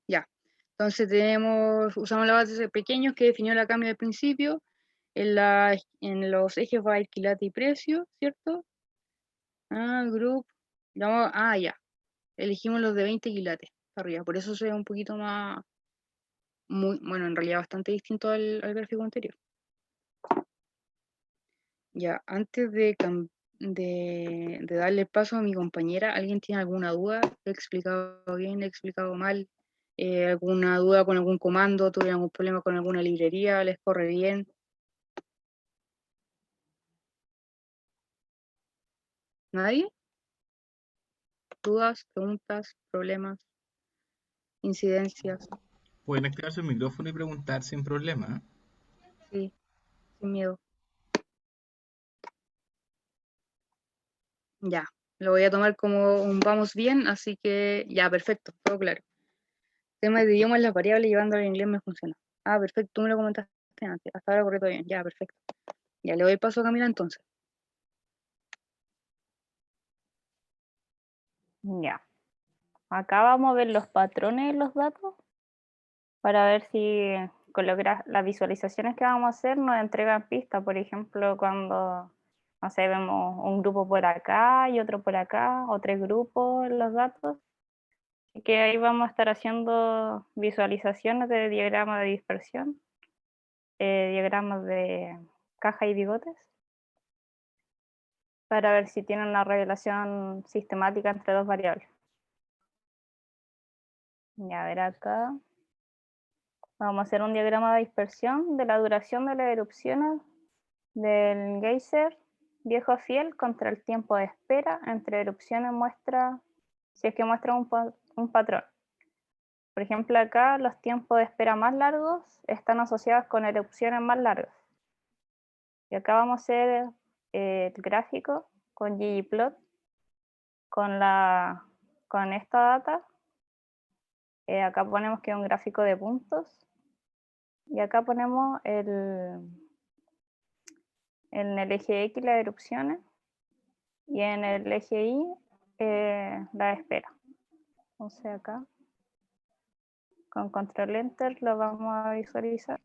Ya. Entonces usamos la base de pequeños que definió la Cami al principio. En los ejes va a ir quilate y precio, ¿cierto? Group, Ya. Elegimos los de 20 quilates para arriba. Por eso se ve un poquito más, bueno, en realidad bastante distinto al gráfico anterior. Ya, antes de darle paso a mi compañera, ¿alguien tiene alguna duda? ¿Le he explicado bien? ¿Le he explicado mal? ¿Alguna duda con algún comando? ¿Tuvieron algún problema con alguna librería? ¿Les corre bien? ¿Nadie? ¿Dudas, preguntas, problemas, incidencias? Pueden activar su micrófono y preguntar sin problema. Sí, sin miedo. Ya, lo voy a tomar como un vamos bien, así que ya, perfecto, todo claro. Tema de idiomas, las variables llevándolo al inglés me funciona. Ah, perfecto, tú me lo comentaste antes, hasta ahora corre todo bien, ya, perfecto. Ya le doy paso a Camila entonces. Ya. Acá vamos a ver los patrones de los datos para ver si con las visualizaciones que vamos a hacer nos entregan pistas. Por ejemplo, cuando, no sé, vemos un grupo por acá y otro por acá, o 3 grupos en los datos. Así que ahí vamos a estar haciendo visualizaciones de diagramas de dispersión, diagramas de caja y bigotes, para ver si tienen una relación sistemática entre dos variables. Y a ver acá. Vamos a hacer un diagrama de dispersión de la duración de las erupciones del geyser Viejo Fiel contra el tiempo de espera entre erupciones si es que muestra un patrón. Por ejemplo, acá los tiempos de espera más largos están asociados con erupciones más largas. Y acá vamos a hacer el gráfico con ggplot con esta data. Acá ponemos que es un gráfico de puntos. Y acá ponemos en el eje X las erupciones y en el eje Y la espera. Entonces acá con control enter lo vamos a visualizar.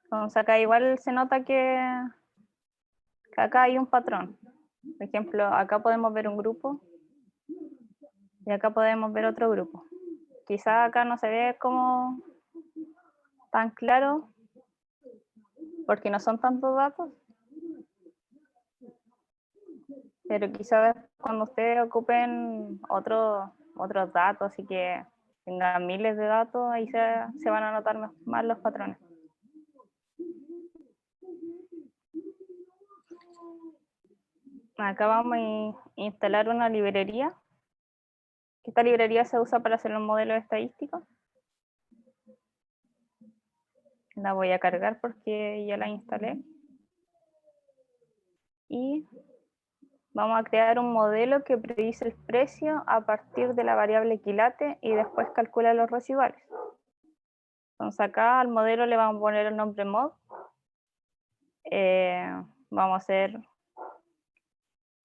Entonces acá igual se nota que acá hay un patrón. Por ejemplo, acá podemos ver un grupo y acá podemos ver otro grupo. Quizás acá no se ve como tan claro porque no son tantos datos, pero quizás cuando ustedes ocupen otros datos y que tengan miles de datos, ahí se van a notar más los patrones. Acá vamos a instalar una librería. Esta librería se usa para hacer los modelos estadísticos. La voy a cargar porque ya la instalé. Y vamos a crear un modelo que predice el precio a partir de la variable quilate y después calcula los residuales. Entonces acá al modelo le vamos a poner el nombre mod. Vamos a hacer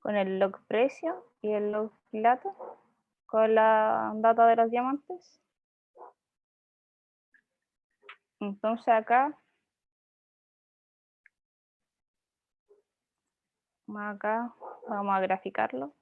con el log precio y el log quilate con la data de los diamantes. Entonces acá vamos a graficarlo.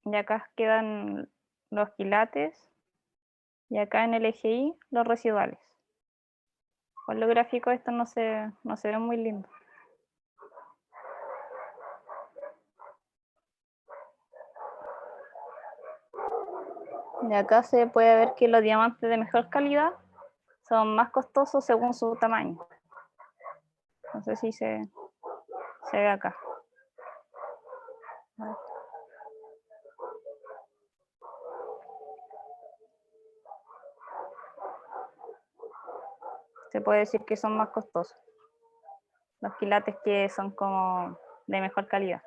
Y acá quedan los quilates y acá en el eje Y los residuales. Con lo gráfico esto no se ve muy lindo. De acá se puede ver que los diamantes de mejor calidad son más costosos según su tamaño. No sé si se ve acá. Se puede decir que son más costosos. Los quilates que son como de mejor calidad.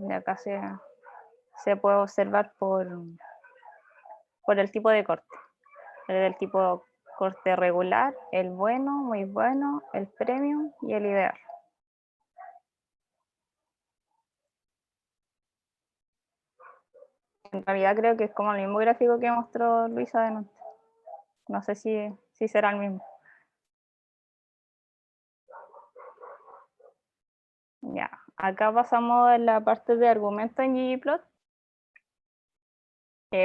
Y acá se puede observar por el tipo de corte. El tipo corte regular, el bueno, muy bueno, el premium y el ideal. En realidad creo que es como el mismo gráfico que mostró Luisa adelante. No sé si será el mismo. Ya, acá pasamos a la parte de argumento en ggplot.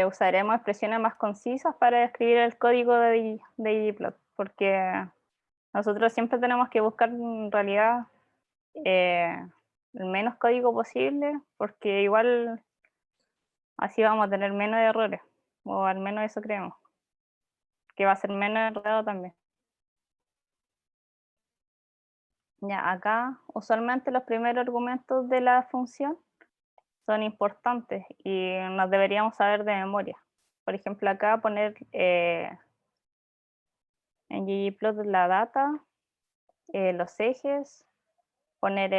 Usaremos expresiones más concisas para describir el código de ggplot, porque nosotros siempre tenemos que buscar en realidad el menos código posible, porque igual así vamos a tener menos errores, o al menos eso creemos, que va a ser menos enredado también. Ya, acá usualmente los primeros argumentos de la función son importantes y nos deberíamos saber de memoria. Por ejemplo, acá poner en ggplot la data, los ejes, poner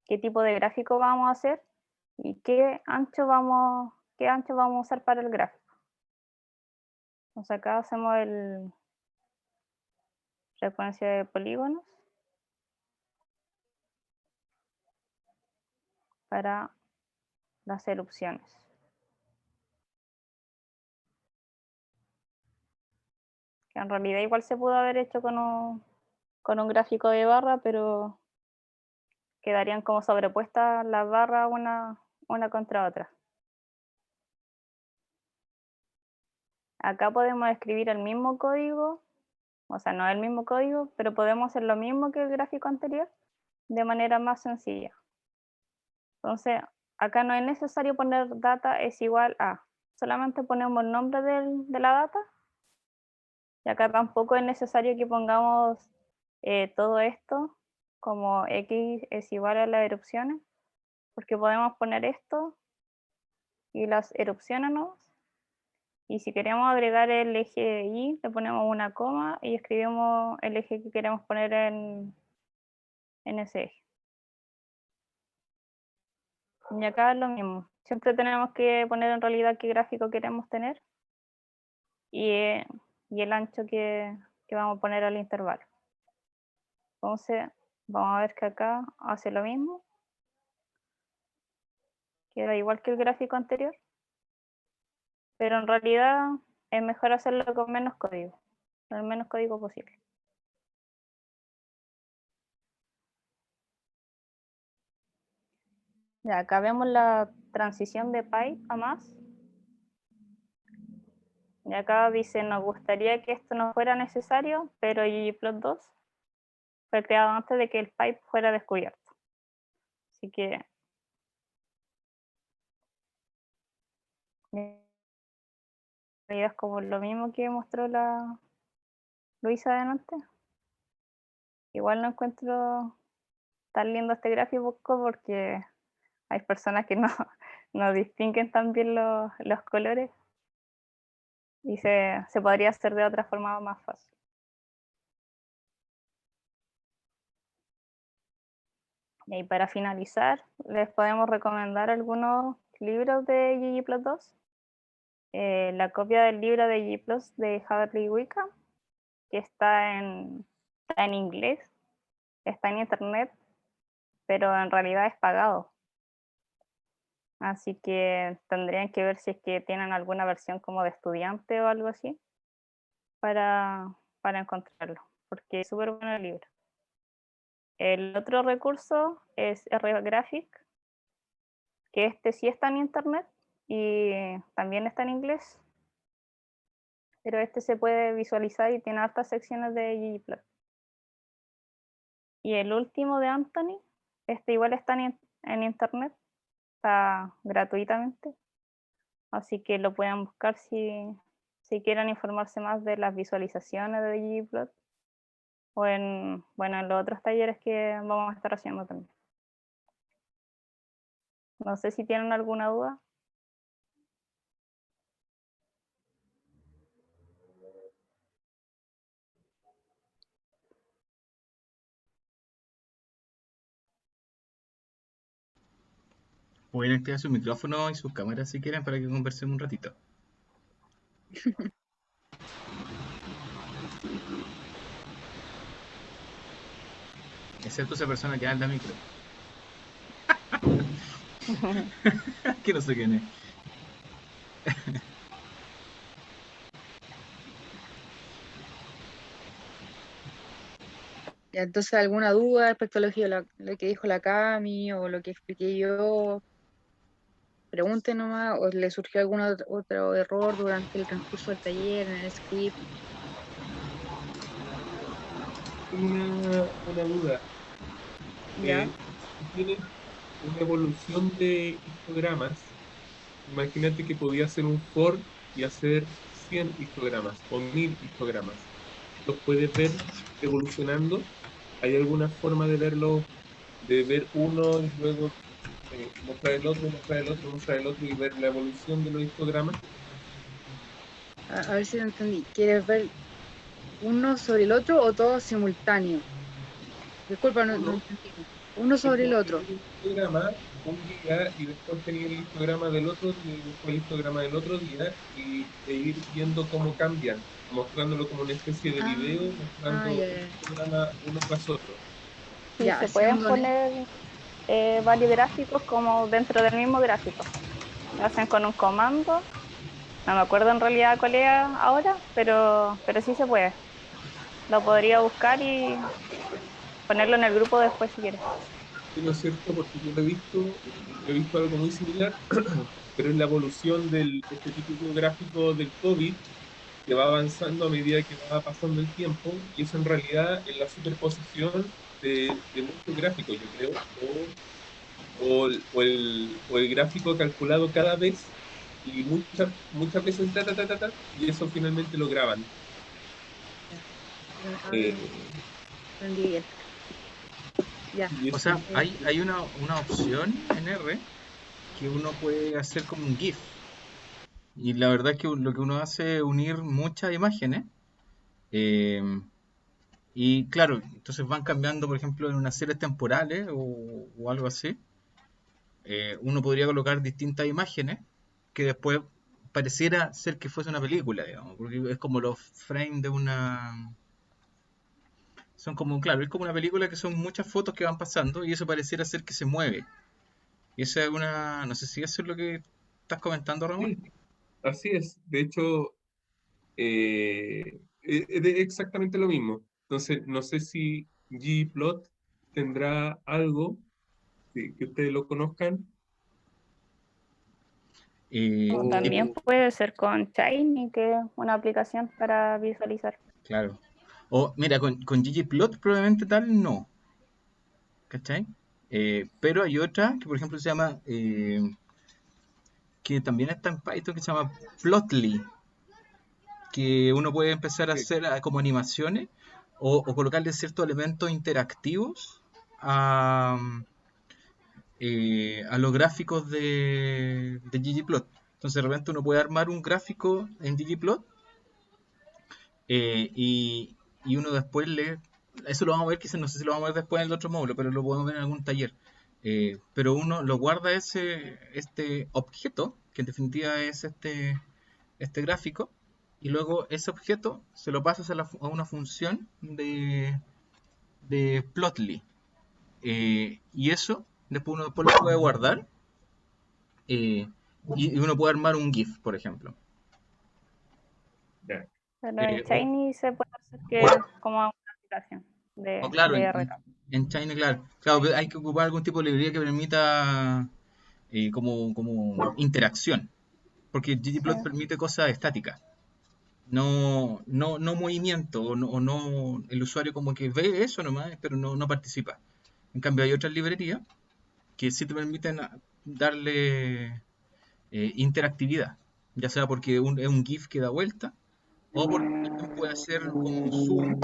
qué tipo de gráfico vamos a hacer y qué ancho vamos a usar para el gráfico. Entonces acá hacemos el frecuencia de polígonos para las erupciones. Que en realidad igual se pudo haber hecho con un gráfico de barra, pero quedarían como sobrepuestas las barras una contra otra. Acá podemos escribir el mismo código, o sea, no el mismo código, pero podemos hacer lo mismo que el gráfico anterior de manera más sencilla. Entonces, acá no es necesario poner data es igual a, solamente ponemos el nombre de la data, y acá tampoco es necesario que pongamos todo esto como x es igual a las erupciones, porque podemos poner esto y las erupciones, ¿no? Y si queremos agregar el eje Y, le ponemos una coma y escribimos el eje que queremos poner en ese eje. Y acá es lo mismo. Siempre tenemos que poner en realidad qué gráfico queremos tener y el ancho que vamos a poner al intervalo. Entonces, vamos a ver que acá hace lo mismo. Queda igual que el gráfico anterior, pero en realidad es mejor hacerlo con menos código, con el menos código posible. Ya, acá vemos la transición de pipe a más. Y acá dice, nos gustaría que esto no fuera necesario, pero ggplot2 fue creado antes de que el pipe fuera descubierto. Así que es como lo mismo que mostró la Luisa delante. Igual no encuentro tan lindo este gráfico porque hay personas que no distinguen tan bien los colores y se podría hacer de otra forma más fácil. Y para finalizar, les podemos recomendar algunos libros de ggplot2. La copia del libro de ggplot de Haverly Wickham, que está en inglés, está en internet, pero en realidad es pagado. Así que tendrían que ver si es que tienen alguna versión como de estudiante o algo así para encontrarlo, porque es súper bueno el libro. El otro recurso es RGraphic, que este sí está en internet y también está en inglés, pero este se puede visualizar y tiene hartas secciones de ggplot. Y el último de Anthony, este igual está en internet, está gratuitamente, así que lo pueden buscar si quieren informarse más de las visualizaciones de ggplot o en los otros talleres que vamos a estar haciendo también. No sé si tienen alguna duda. Pueden activar su micrófono y sus cámaras si quieren para que conversemos un ratito. Excepto esa persona que anda micro. Que no sé quién es. Ya, entonces, ¿alguna duda respecto a lo que dijo la Cami o lo que expliqué yo? Pregunten nomás, o le surgió algún otro error durante el transcurso del taller, en el script. Tengo una duda. Ya. Si tienes una evolución de histogramas, imagínate que podía hacer un for y hacer 100 histogramas o 1000 histogramas. ¿Los puedes ver evolucionando? ¿Hay alguna forma de verlo, de ver uno y luego mostrar el otro, mostrar el otro, mostrar el otro y ver la evolución de los histogramas? A ver si lo entendí. ¿Quieres ver uno sobre el otro o todo simultáneo? Disculpa, no Uno, entendí. Uno sobre el otro. tenía un histograma un día y después tenía el histograma del otro día y después el histograma del otro día e ir viendo cómo cambian, mostrándolo como una especie de video, mostrando Ya, un histograma uno tras otro. Sí, ya, se pueden haciendo poner varios gráficos como dentro del mismo gráfico. Lo hacen con un comando. No me acuerdo en realidad cuál es ahora, pero sí se puede. Lo podría buscar y ponerlo en el grupo después si quieres. Sí, ¿no es cierto? Porque yo he visto algo muy similar, pero es la evolución de este típico gráfico del COVID que va avanzando a medida que va pasando el tiempo, y eso en realidad es la superposición de muchos gráficos, yo creo, o el gráfico calculado cada vez, y muchas veces, y eso finalmente lo graban. Eh, entendí bien. Ya. y O eso, sea, hay una opción en R que uno puede hacer como un GIF. Y la verdad es que lo que uno hace es unir muchas imágenes. eh, y claro, entonces van cambiando, por ejemplo, en unas series temporales o algo así. Uno podría colocar distintas imágenes que después pareciera ser que fuese una película, digamos, porque es como los frames de una... Son como, claro, es como una película que son muchas fotos que van pasando y eso pareciera ser que se mueve. Y esa es una... No sé si eso es lo que estás comentando, Ramón. sí, así es. De hecho, es exactamente lo mismo. Entonces, no sé si Gplot tendrá algo que ustedes lo conozcan. O también Tipo, puede ser con Shiny, que es una aplicación para visualizar. claro. O mira, con ggplot probablemente tal no, ¿cachai? Pero hay otra que por ejemplo se llama, que también está en Python, que se llama Plotly, que uno puede empezar a Sí, hacer como animaciones o colocarle ciertos elementos interactivos a, a los gráficos de ggplot. Entonces de repente uno puede armar un gráfico en ggplot y uno después le... Eso lo vamos a ver, quizás no sé si lo vamos a ver después en el otro módulo, pero lo podemos ver en algún taller. Pero uno lo guarda este objeto, que en definitiva es este gráfico, y luego ese objeto se lo pasas a una función de Plotly. Y eso después lo puede guardar y uno puede armar un GIF, por ejemplo. ya. Pero en O, Shiny se puede hacer que es como una aplicación o claro, de RK. en China, claro, hay que ocupar algún tipo de librería que permita como interacción, porque Sí. ggplot permite cosas estáticas, no movimiento, o no, el usuario como que ve eso nomás, pero no participa. En cambio hay otras librerías que sí te permiten darle interactividad, ya sea porque es un GIF que da vuelta, o porque alguien puede hacer como un zoom,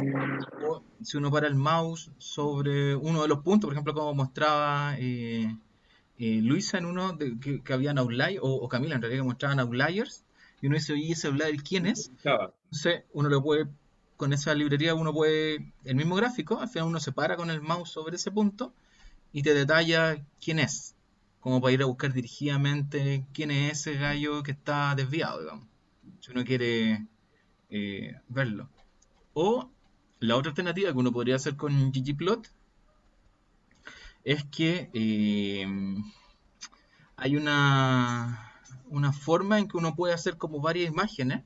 o si uno para el mouse sobre uno de los puntos, por ejemplo, como mostraba Luisa en uno que habían outliers, o Camila en realidad que mostraban outliers, y uno dice, oye, ese outlier, ¿quién es? Java. Entonces, uno lo puede, con esa librería, uno puede, el mismo gráfico, al final uno se para con el mouse sobre ese punto y te detalla quién es. como para ir a buscar dirigidamente quién es ese gallo que está desviado, digamos, si uno quiere verlo. O la otra alternativa que uno podría hacer con ggplot es que hay una forma en que uno puede hacer como varias imágenes.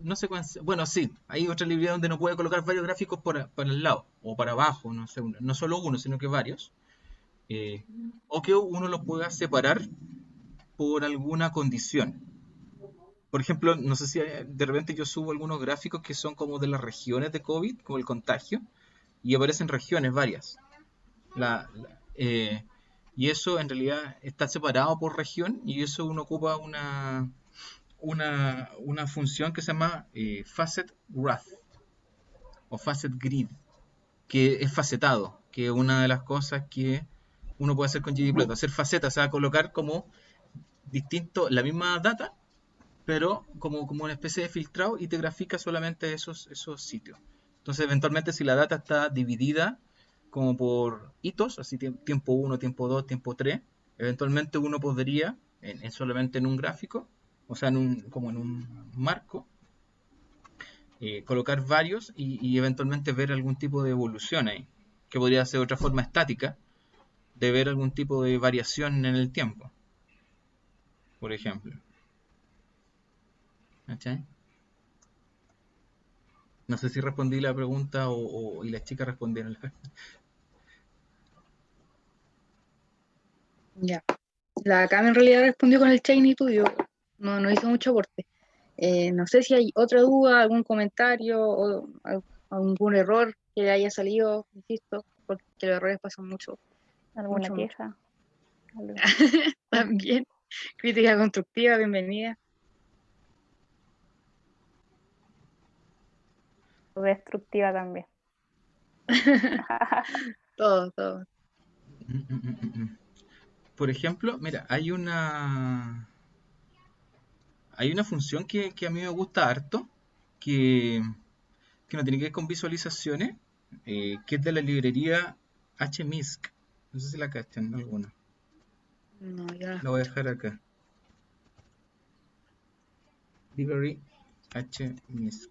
No sé bueno, sí, hay otra librería donde uno puede colocar varios gráficos para el lado o para abajo, no sé, no solo uno, sino que varios. O que uno los pueda separar por alguna condición. Por ejemplo, no sé si de repente yo subo algunos gráficos que son como de las regiones de COVID, como el contagio, y aparecen regiones varias. Y eso en realidad está separado por región y eso uno ocupa una función que se llama Facet Graph o Facet Grid, que es facetado, que es una de las cosas que uno puede hacer con ggplot, hacer facetas, o sea, colocar como la misma data, pero como una especie de filtrado y te grafica solamente esos sitios. Entonces, eventualmente, si la data está dividida como por hitos, así tiempo 1, tiempo 2, tiempo 3, eventualmente uno podría, solamente en un gráfico, o sea, como en un marco, colocar varios y eventualmente ver algún tipo de evolución ahí, que podría ser otra forma estática de ver algún tipo de variación en el tiempo, por ejemplo. ¿Cachai? No sé si respondí la pregunta y las chicas respondieron. Ya. La Cami en realidad respondió con el Shiny tuyo, no hizo mucho aporte. No sé si hay otra duda, algún comentario o algún error que haya salido, insisto, porque los errores pasan mucho, ¿Alguna mucho. queja? Algo. También, crítica constructiva, bienvenida. Destructiva también. Todo. Por ejemplo, mira, hay una función que a mí me gusta harto, que no tiene que ver con visualizaciones, que es de la librería HMISC. No sé si la cachan alguna. No, ya. La voy a dejar acá. Library HMISC.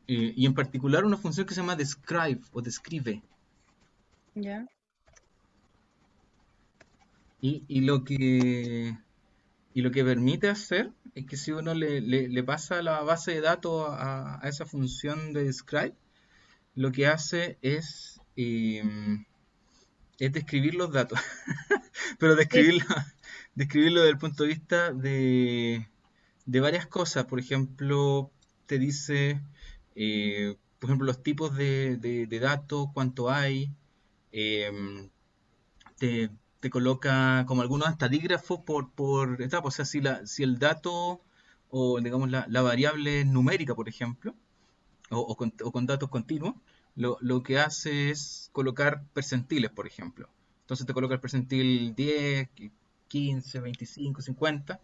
Y en particular una función que se llama describe o describe. Ya. Y lo que permite hacer es que si uno le pasa la base de datos a esa función de describe, lo que hace es describir los datos, pero describirlo desde el punto de vista de varias cosas. Por ejemplo, te dice, por ejemplo, los tipos de datos, cuánto hay, em, te coloca como algunos hasta dígrafos por etapa. O sea, si el dato o digamos la variable es numérica, por ejemplo, o con datos continuos, lo que hace es colocar percentiles, por ejemplo. Entonces te coloca el percentil 10, 15, 25, 50.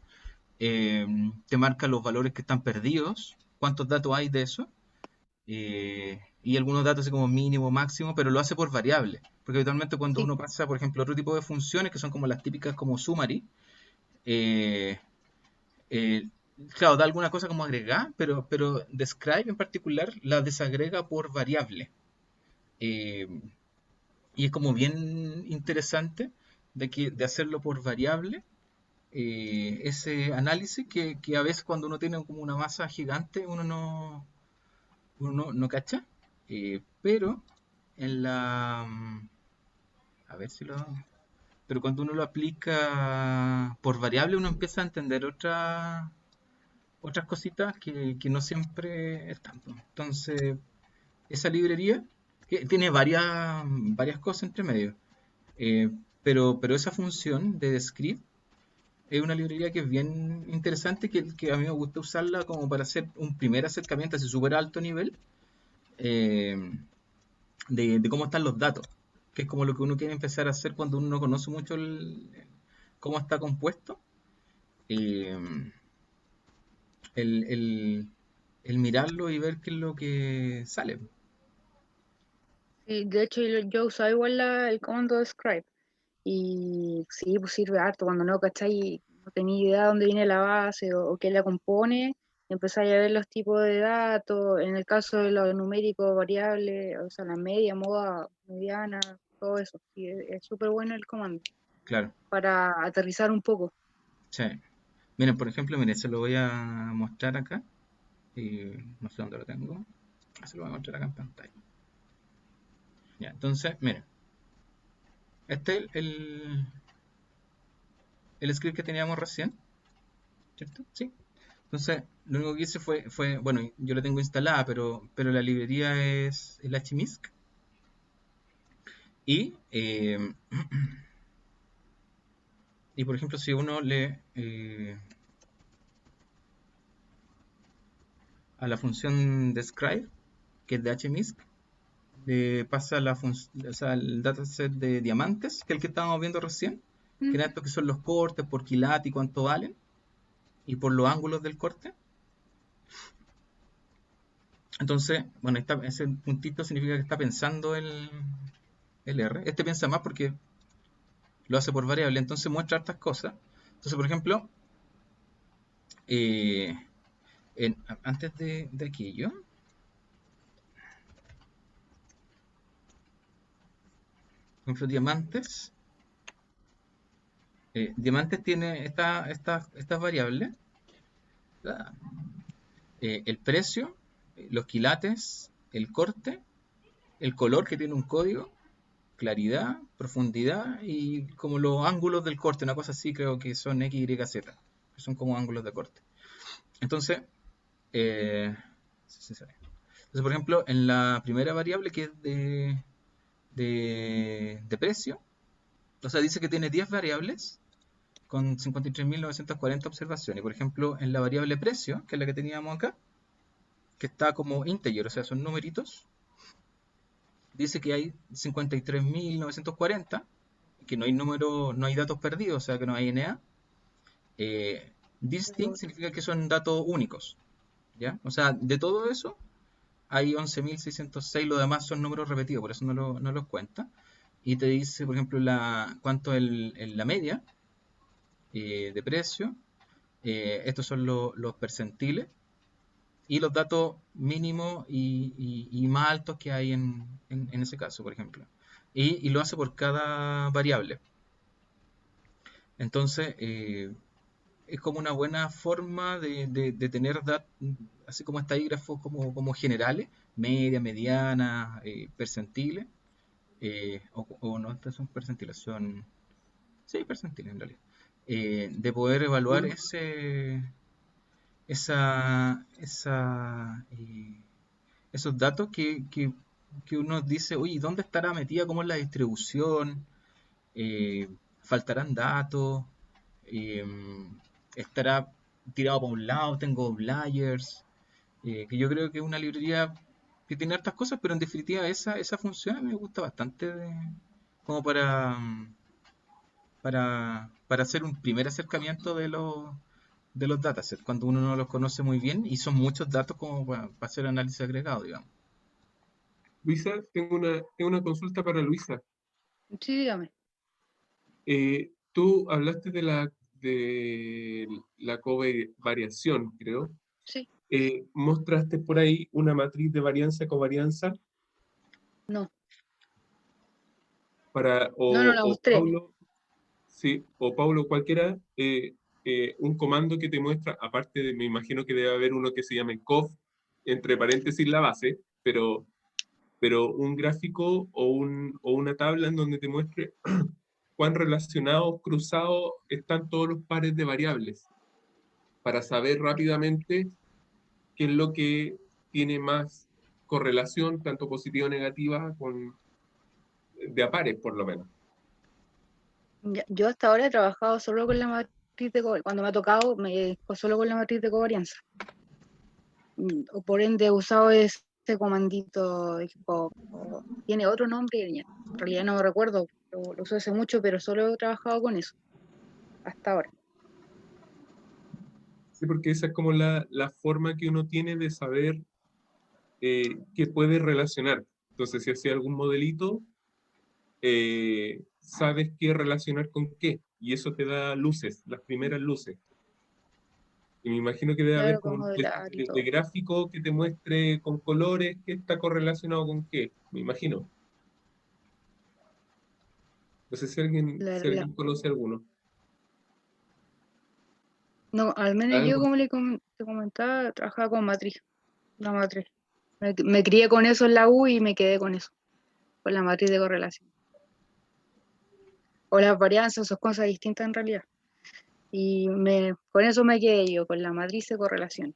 Te marca los valores que están perdidos, cuántos datos hay de eso, y algunos datos así como mínimo, máximo, pero lo hace por variable. Porque habitualmente cuando Sí. uno pasa, por ejemplo, otro tipo de funciones que son como las típicas como summary, eh, eh, claro, da alguna cosa como agregar, pero describe en particular la desagrega por variable. Eh, y es como bien interesante de hacerlo por variable, ese análisis que a veces cuando uno tiene como una masa gigante uno no cacha, pero a ver si pero cuando uno lo aplica por variable uno empieza a entender otras cositas que no siempre están, pues. Entonces, esa librería que tiene varias cosas entre medio, eh, pero esa función de script es una librería que es bien interesante, que a mí me gusta usarla como para hacer un primer acercamiento a ese súper alto nivel, eh, de cómo están los datos, que es como lo que uno quiere empezar a hacer cuando uno no conoce mucho cómo está compuesto. eh, el, el- el mirarlo y ver qué es lo que sale. Sí, de hecho, yo usaba igual el comando de scribe. Y sí, pues sirve harto cuando no, ¿cachai? No tenía idea de dónde viene la base o qué la compone, empezáis a ver los tipos de datos, en el caso de los numéricos variables, o sea, la media, moda, mediana, todo eso. Sí, es súper bueno el comando Claro, para aterrizar un poco. sí. Miren, por ejemplo, miren, se lo voy a mostrar acá. No sé dónde lo tengo. Se lo voy a mostrar acá en pantalla. Ya, entonces, miren. Este es el script que teníamos recién, ¿cierto? Sí. Entonces, lo único que hice fue bueno, yo la tengo instalada, pero la librería es el HMISC. Y, y por ejemplo, si uno lee a la función describe, que es de HMISC, le pasa o sea, el dataset de diamantes, que es el que estábamos viendo recién, que Mm. era esto que son los cortes por quilate y cuánto valen, y por los ángulos del corte. Entonces, bueno, ese puntito significa que está pensando el R. Este piensa más porque lo hace por variable, entonces muestra hartas cosas. Entonces, por ejemplo, eh, antes de aquello, por ejemplo, diamantes. Diamantes tiene estas variables, ¿verdad? El precio, los quilates, el corte, el color que tiene un código, claridad, profundidad y como los ángulos del corte, una cosa así creo que son X, Y, Z, que son como ángulos de corte. Entonces, sí, sí, sí. Entonces, por ejemplo, en la primera variable que es de precio, o sea, dice que tiene 10 variables con 53.940 observaciones. Por ejemplo, en la variable precio, que es la que teníamos acá, que está como integer, o sea, son numeritos, dice que hay 53.940, que no hay no hay datos perdidos, o sea, que no hay NA. Distinct significa que son datos únicos, ¿ya? O sea, de todo eso hay 11.606, lo demás son números repetidos, por eso no los cuenta. Y te dice, por ejemplo, cuánto es la media de precio. Estos son los percentiles y los datos mínimos y más altos que hay en ese caso, por ejemplo. Y lo hace por cada variable. Entonces, es como una buena forma de tener datos, así como estadígrafos como generales, media, mediana, percentiles, o no, estos son percentiles, sí, percentiles en realidad, de poder evaluar esa, esa, esos datos que uno dice, oye, ¿dónde estará metida? ¿Cómo es la distribución? Eh, ¿Faltarán datos? Eh, ¿Estará tirado para un lado? ¿Tengo outliers? Que yo creo que es una librería que tiene hartas cosas, pero en definitiva esa función a mí me gusta bastante como para hacer un primer acercamiento de los datasets, cuando uno no los conoce muy bien y son muchos datos como para hacer análisis agregado, digamos. Luisa, tengo una consulta para Luisa. Sí, dígame. Tú hablaste de la covariación, creo. Sí, Mostraste por ahí una matriz de varianza-covarianza no, para, no o, la o mostré. Paulo, sí, o Paulo cualquiera, un comando que te muestra, aparte de, me imagino que debe haber uno que se llame cov, entre paréntesis la base, pero un gráfico o una tabla en donde te muestre cuán relacionados, cruzados están todos los pares de variables, para saber rápidamente qué es lo que tiene más correlación, tanto positiva o negativa, de a pares, por lo menos. Yo hasta ahora he trabajado solo con la matriz de covarianza. Cuando me ha tocado, me dedico solo con la matriz de covarianza. O por ende he usado ese comandito. Tiene otro nombre, en realidad no me recuerdo, lo usé hace mucho, pero solo he trabajado con eso, hasta ahora. Sí, porque esa es como la forma que uno tiene de saber qué puede relacionar. Entonces, si hacía algún modelito, sabes qué relacionar con qué, y eso te da luces, las primeras luces. Y me imagino que debe haber Claro, como para una especie modelar y de todo. gráfico que te muestre con colores qué está correlacionado con qué, me imagino. No sé La, si la- alguien conoce alguno. no, al menos yo, Algo. como te comentaba, trabajaba con matriz, la matriz. Me crié con eso en la U y me quedé con eso, con la matriz de correlación. O las varianzas, son cosas distintas en realidad. Y con eso me quedé yo, con la matriz de correlación.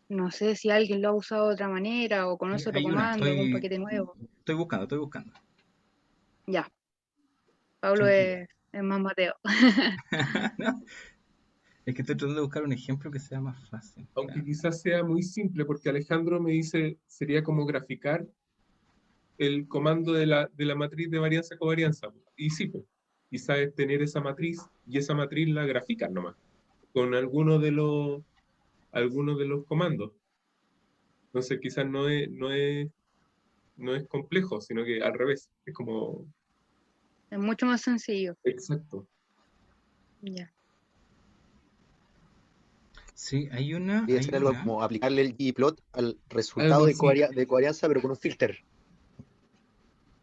No sé si alguien lo ha usado de otra manera o conoce otro Hay una, comando, algún paquete nuevo. estoy buscando, estoy buscando. Ya, Pablo Tranquila. es más Mateo. No, es que estoy tratando de buscar un ejemplo que sea más fácil. Aunque quizás sea muy simple, porque Alejandro me dice, sería como graficar el comando de la matriz de varianza-covarianza. Y sí, pues, quizás es tener esa matriz y esa matriz la grafican nomás, con algunos de los comandos. Entonces quizás no es complejo, sino que al revés, es como Es mucho más sencillo. exacto. Ya. Sí, Podría hay ser algo una. como aplicarle el ggplot al resultado Algo así. de covarianza, pero con un filter.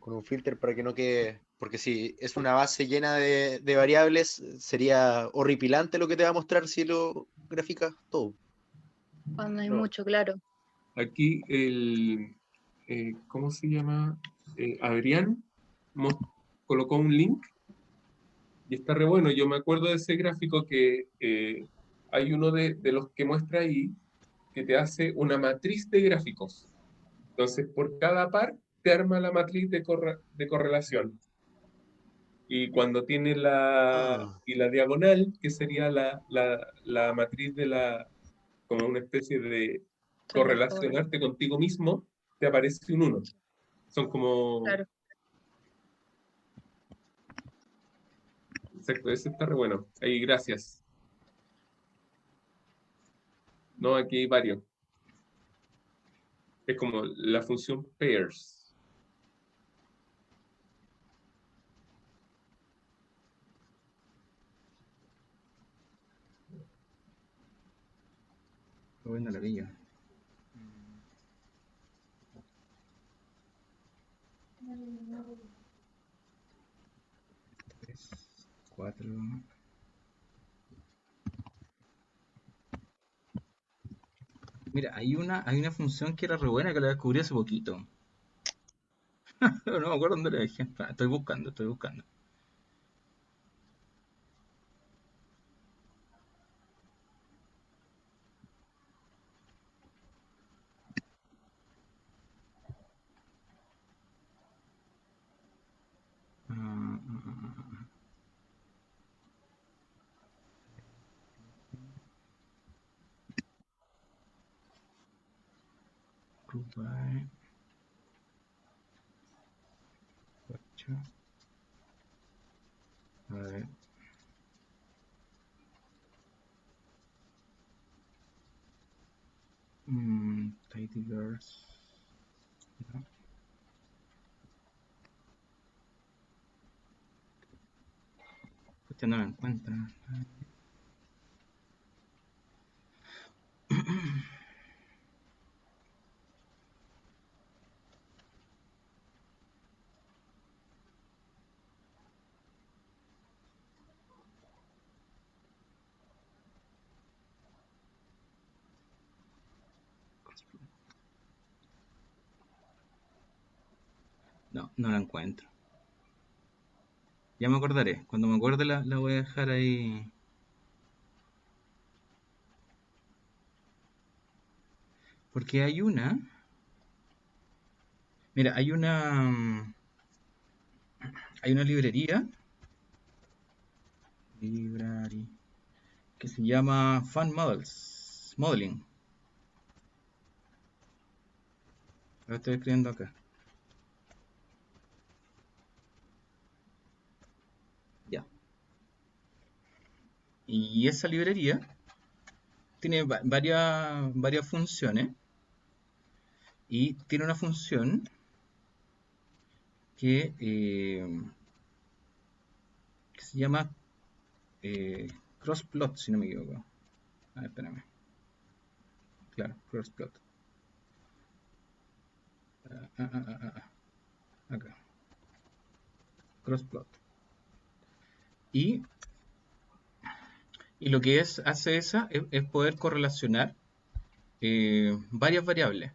Con un filter para que no quede. Porque si es una base llena de variables, sería horripilante lo que te va a mostrar si lo graficas todo. Cuando hay No, mucho, claro. aquí ¿cómo se llama? Adrián colocó un link y está re bueno. Yo me acuerdo de ese gráfico que hay uno de los que muestra ahí que te hace una matriz de gráficos. Entonces, por cada par te arma la matriz de correlación. Y cuando tiene Ah, la diagonal, que sería la matriz como una especie de Son las favoritas. correlacionarte contigo mismo, te aparece un 1. Son como, Claro. exacto, ese está re bueno. Ahí, gracias. No, aquí hay varios. Es como la función pairs. Qué buena la villa. 3, 4. Mira, hay una función que era re buena que la descubrí hace poquito. Pero no me acuerdo dónde la dejé. Estoy buscando, estoy buscando. Ah, ah, ah, ah. Group by 8. A ver. Tidyverse. No, usted no la encuentra. No, no la encuentro. Ya me acordaré. Cuando me acuerde la voy a dejar ahí. Porque hay una. Mira, hay una librería. Library. Que se llama Fun Models. Modeling. Lo estoy escribiendo acá. Ya. Y esa librería tiene varias funciones. Y tiene una función que se llama crossplot, si no me equivoco. A ver, espérame. Claro, crossplot. Acá. Crossplot. Y lo que hace es poder correlacionar varias variables.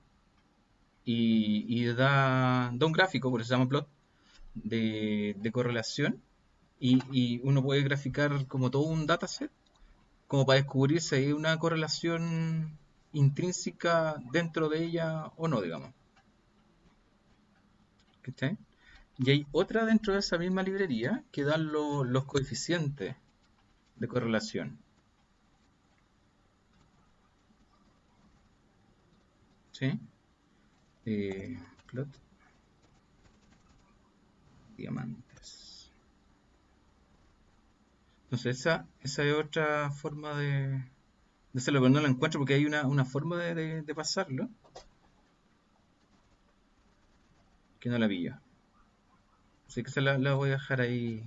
Y da un gráfico, por eso se llama plot, de correlación. Y uno puede graficar como todo un dataset, como para descubrir si hay una correlación intrínseca dentro de ella o no, digamos. ¿Cachai? Y hay otra dentro de esa misma librería que dan los coeficientes de correlación. ¿Sí? Plot diamantes. Entonces esa es otra forma de hacerlo, pero no la encuentro porque hay una forma de pasarlo que no la pillo. Así que esa la voy a dejar ahí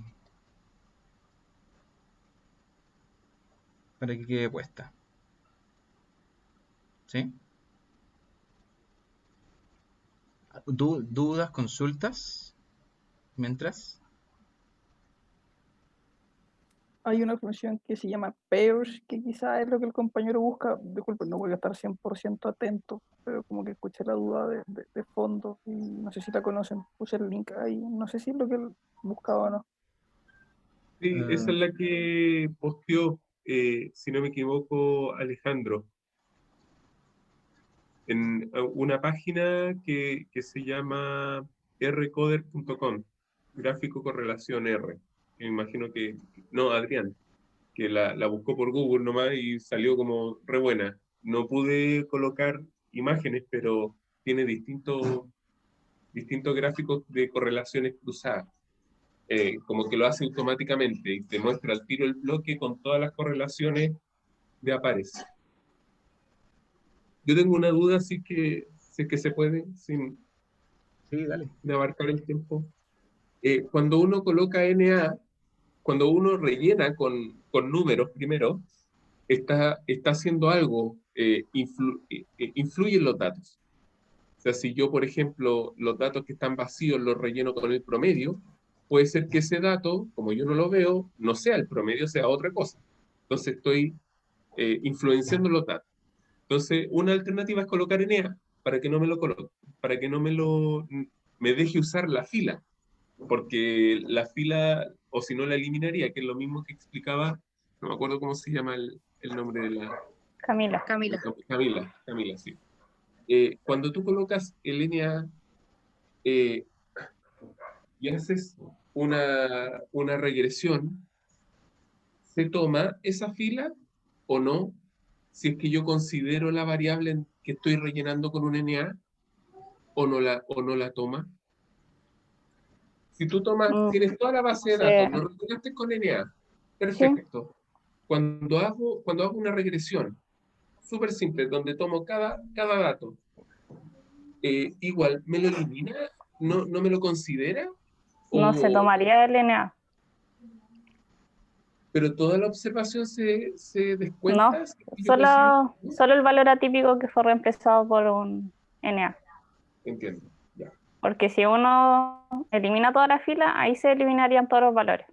para que quede puesta. ¿Sí? ¿Dudas, consultas? Mientras. Hay una función que se llama pairs, que quizás es lo que el compañero busca. Disculpe, no voy a estar 100% atento, pero como que escuché la duda de fondo y no sé si la conocen. Puse el link ahí, no sé si es lo que él buscaba o no. Sí, esa es la que posteó, si no me equivoco, Alejandro, en una página que se llama rcoder.com, gráfico correlación R. Me imagino que, no, Adrián, que la buscó por Google nomás y salió como re buena. No pude colocar imágenes, pero tiene distintos gráficos de correlaciones cruzadas. Como que lo hace automáticamente y te muestra al tiro el bloque con todas las correlaciones de aparece. Yo tengo una duda, si es que se puede, sin Sí, dale. de abarcar el tiempo. Cuando uno coloca NA, cuando uno rellena con números primero, está haciendo algo, influye en los datos. O sea, si yo, por ejemplo, los datos que están vacíos los relleno con el promedio, puede ser que ese dato, como yo no lo veo, no sea el promedio, sea otra cosa. Entonces estoy influenciando los datos. Entonces, una alternativa es colocar NA para que no me lo coloque, para que no me deje usar la fila, porque la fila, o si no la eliminaría, que es lo mismo que explicaba, no me acuerdo cómo se llama el nombre de la... Camila. Camila. Camila, sí. Cuando tú colocas el NA y haces una regresión, ¿se toma esa fila o no? Si es que yo considero la variable que estoy rellenando con un NA o no la toma. Si tú tienes toda la base de datos, lo rellenaste con NA, perfecto. Cuando hago una regresión súper simple, donde tomo cada dato, igual, ¿me lo elimina? ¿No me lo considera? No se tomaría el NA. Pero toda la observación se No, descuenta. Si yo considero... solo el valor atípico que fue reemplazado por un NA. Entiendo, ya. Porque si uno elimina toda la fila, ahí se eliminarían todos los valores.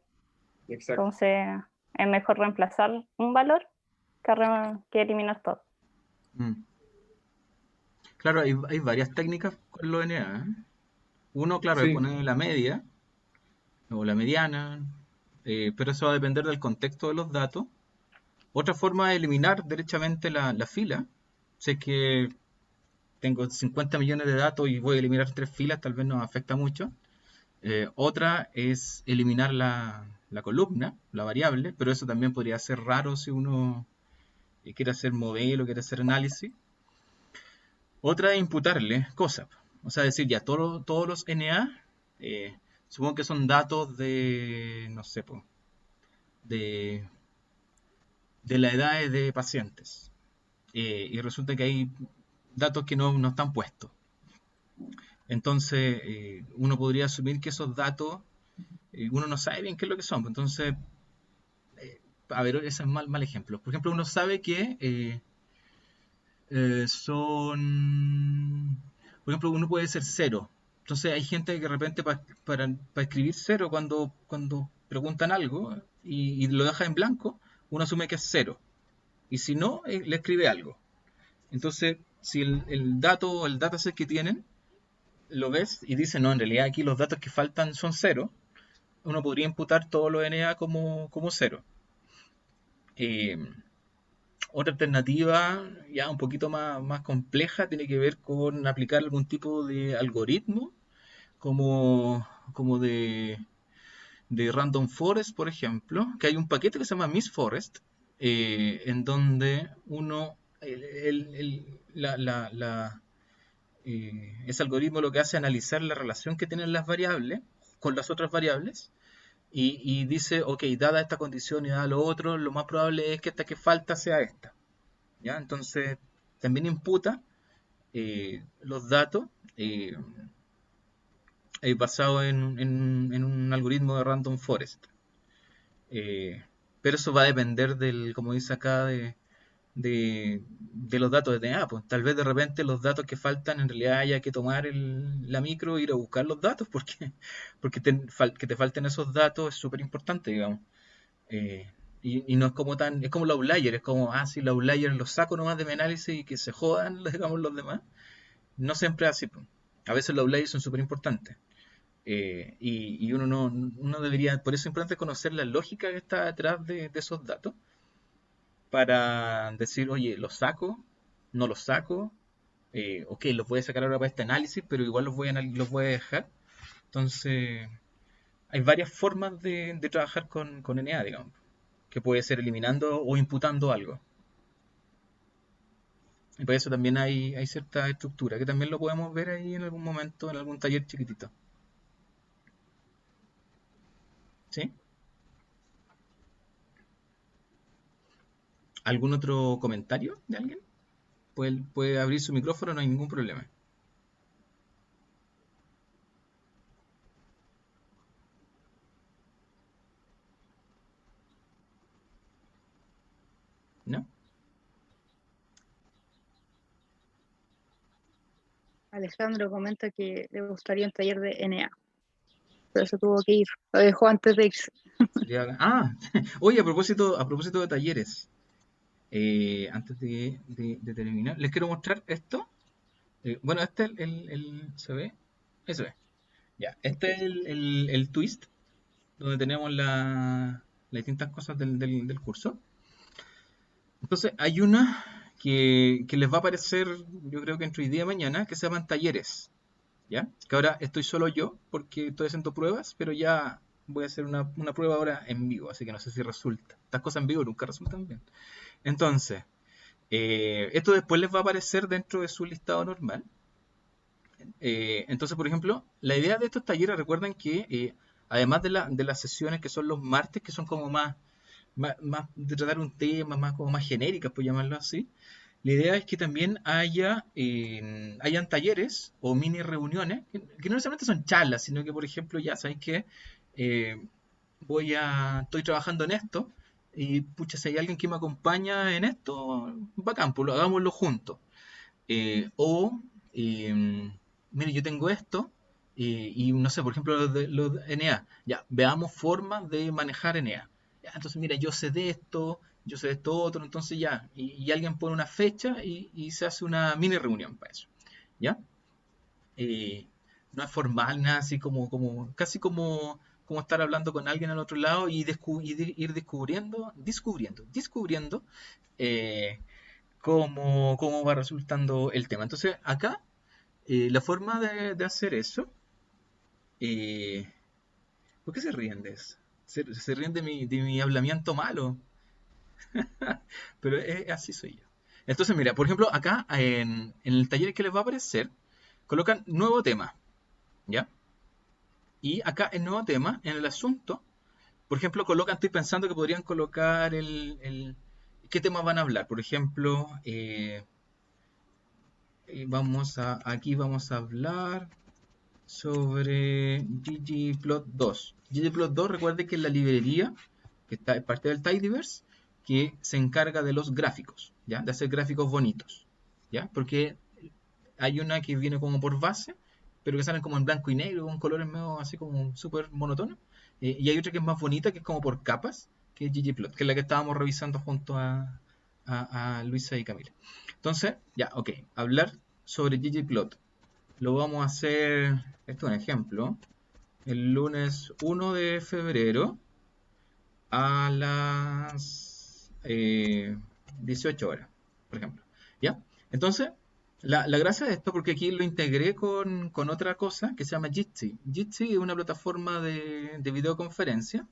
Exacto. Entonces, es mejor reemplazar un valor que eliminar todo. Claro, hay varias técnicas con los NA. Uno, claro, Sí. es poner la media o la mediana, pero eso va a depender del contexto de los datos. Otra forma es eliminar derechamente la fila. Si es que tengo 50 millones de datos y voy a eliminar 3 filas, tal vez no afecta mucho. Otra es eliminar la columna, la variable, pero eso también podría ser raro si uno quiere hacer modelo, quiere hacer análisis. Otra es imputarle cosas. O sea, decir ya todos los NA, supongo que son datos de, no sé, de la edad de pacientes. Y resulta que hay datos que no están puestos. Entonces, uno podría asumir que esos datos, uno no sabe bien qué es lo que son. Entonces, a ver, ese es mal ejemplo. Por ejemplo, uno sabe que son, por ejemplo, uno puede ser cero. Entonces hay gente que de repente para escribir cero cuando preguntan algo y lo deja en blanco, uno asume que es cero. Y si no, le escribe algo. Entonces, si el dato o el dataset que tienen, lo ves y dice, no, en realidad aquí los datos que faltan son cero, uno podría imputar todo lo NA como cero. Eh, Otra alternativa, ya un poquito más compleja, tiene que ver con aplicar algún tipo de algoritmo, como de Random Forest, por ejemplo, que hay un paquete que se llama Miss Forest, en donde uno, ese algoritmo lo que hace es analizar la relación que tienen las variables con las otras variables y dice, ok, dada esta condición y dada lo otro, lo más probable es que esta que falta sea esta. ¿Ya? Entonces, también imputa los datos basados en un algoritmo de Random Forest. Pero eso va a depender como dice acá, de los datos de DNA. Pues tal vez de repente los datos que faltan en realidad haya que tomar la micro e ir a buscar los datos porque que te falten esos datos es súper importante, digamos. Y no es como es como los outliers, es como, si los outliers los saco nomás de mi análisis y que se jodan, digamos, los demás. No siempre es así. Pues. A veces los outliers son súper importantes. Y uno debería, por eso es importante conocer la lógica que está detrás de esos datos para decir, oye, los saco, no los saco, ok, los voy a sacar ahora para este análisis, pero igual los voy a dejar. Entonces, hay varias formas de trabajar con NA, digamos, que puede ser eliminando o imputando algo. Y para eso también hay cierta estructura, que también lo podemos ver ahí en algún momento, en algún taller chiquitito. ¿Sí? ¿Algún otro comentario de alguien? Puede abrir su micrófono, no hay ningún problema. ¿No? Alejandro comenta que le gustaría un taller de NA, pero se tuvo que ir, lo dejó antes de irse. Oye, a propósito de talleres, antes de terminar, les quiero mostrar esto. Bueno, este es ¿se ve? Eso es. Ya, este es el twist, donde tenemos las distintas cosas del curso. Entonces, hay una que les va a aparecer, yo creo que entre hoy día y mañana, que se llaman talleres. ¿Ya? Que ahora estoy solo yo, porque estoy haciendo pruebas, pero ya voy a hacer una prueba ahora en vivo, así que no sé si resulta. Estas cosas en vivo nunca resultan bien. Entonces, esto después les va a aparecer dentro de su listado normal. Entonces, por ejemplo, la idea de estos talleres, recuerden que además de las sesiones que son los martes, que son como más de tratar un tema, como más genéricas, por llamarlo así, la idea es que también hayan talleres o mini reuniones, que no necesariamente son charlas, sino que, por ejemplo, ya sabéis que estoy trabajando en esto, y pucha, si hay alguien que me acompaña en esto, bacán, pues hagámoslo juntos. O, mire, yo tengo esto, y no sé, por ejemplo, los de NA. Ya, veamos formas de manejar NA. Ya, entonces, mira, yo sé de esto otro, entonces ya, y alguien pone una fecha y se hace una mini reunión para eso. ¿Ya? No es formal, nada así casi como estar hablando con alguien al otro lado y ir descubriendo eh, cómo va resultando el tema. Entonces, acá, la forma de hacer eso, eh, ¿por qué se ríen de eso? Se ríen de mi hablamiento malo, pero así soy yo. Entonces, mira, por ejemplo, acá en el taller que les va a aparecer, colocan nuevo tema, ¿ya? Y acá en nuevo tema, en el asunto, por ejemplo, estoy pensando que podrían colocar ¿qué temas van a hablar? Por ejemplo, aquí vamos a hablar sobre ggplot2. ggplot2, recuerde que es la librería que está es parte del Tidyverse, que se encarga de los gráficos, ¿ya? De hacer gráficos bonitos, ¿ya? Porque hay una que viene como por base, pero que salen como en blanco y negro, con colores medio así como súper monótonos. Y hay otra que es más bonita, que es como por capas, que es ggplot, que es la que estábamos revisando junto a Luisa y Camila. Entonces, ya, ok, hablar sobre ggplot. Lo vamos a hacer, esto es un ejemplo, el lunes 1 de febrero a las 18 horas, por ejemplo. ¿Ya? Entonces, la gracia de esto, porque aquí lo integré con otra cosa que se llama Jitsi. Jitsi es una plataforma de videoconferencia,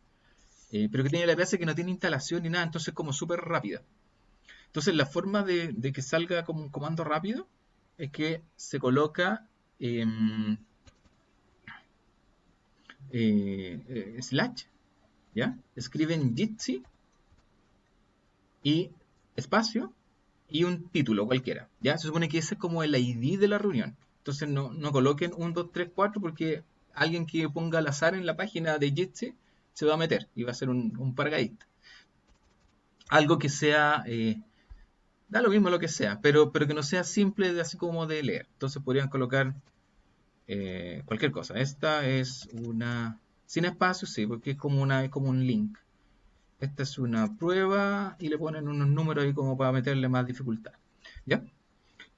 pero que tiene la gracia que no tiene instalación ni nada, entonces es como súper rápida. Entonces, la forma de que salga como un comando rápido es que se coloca slash, ¿ya? Escriben Jitsi y espacio y un título cualquiera, ¿ya? Se supone que ese es como el ID de la reunión. Entonces no coloquen 1, 2, 3, 4 porque alguien que ponga al azar en la página de Jitsi se va a meter y va a ser un paracaidista. Algo que sea, da lo mismo lo que sea, pero que no sea simple así como de leer. Entonces podrían colocar cualquier cosa. Esta es una... Sin espacio, sí, porque es como un link. Esta es una prueba y le ponen unos números ahí como para meterle más dificultad. ¿Ya?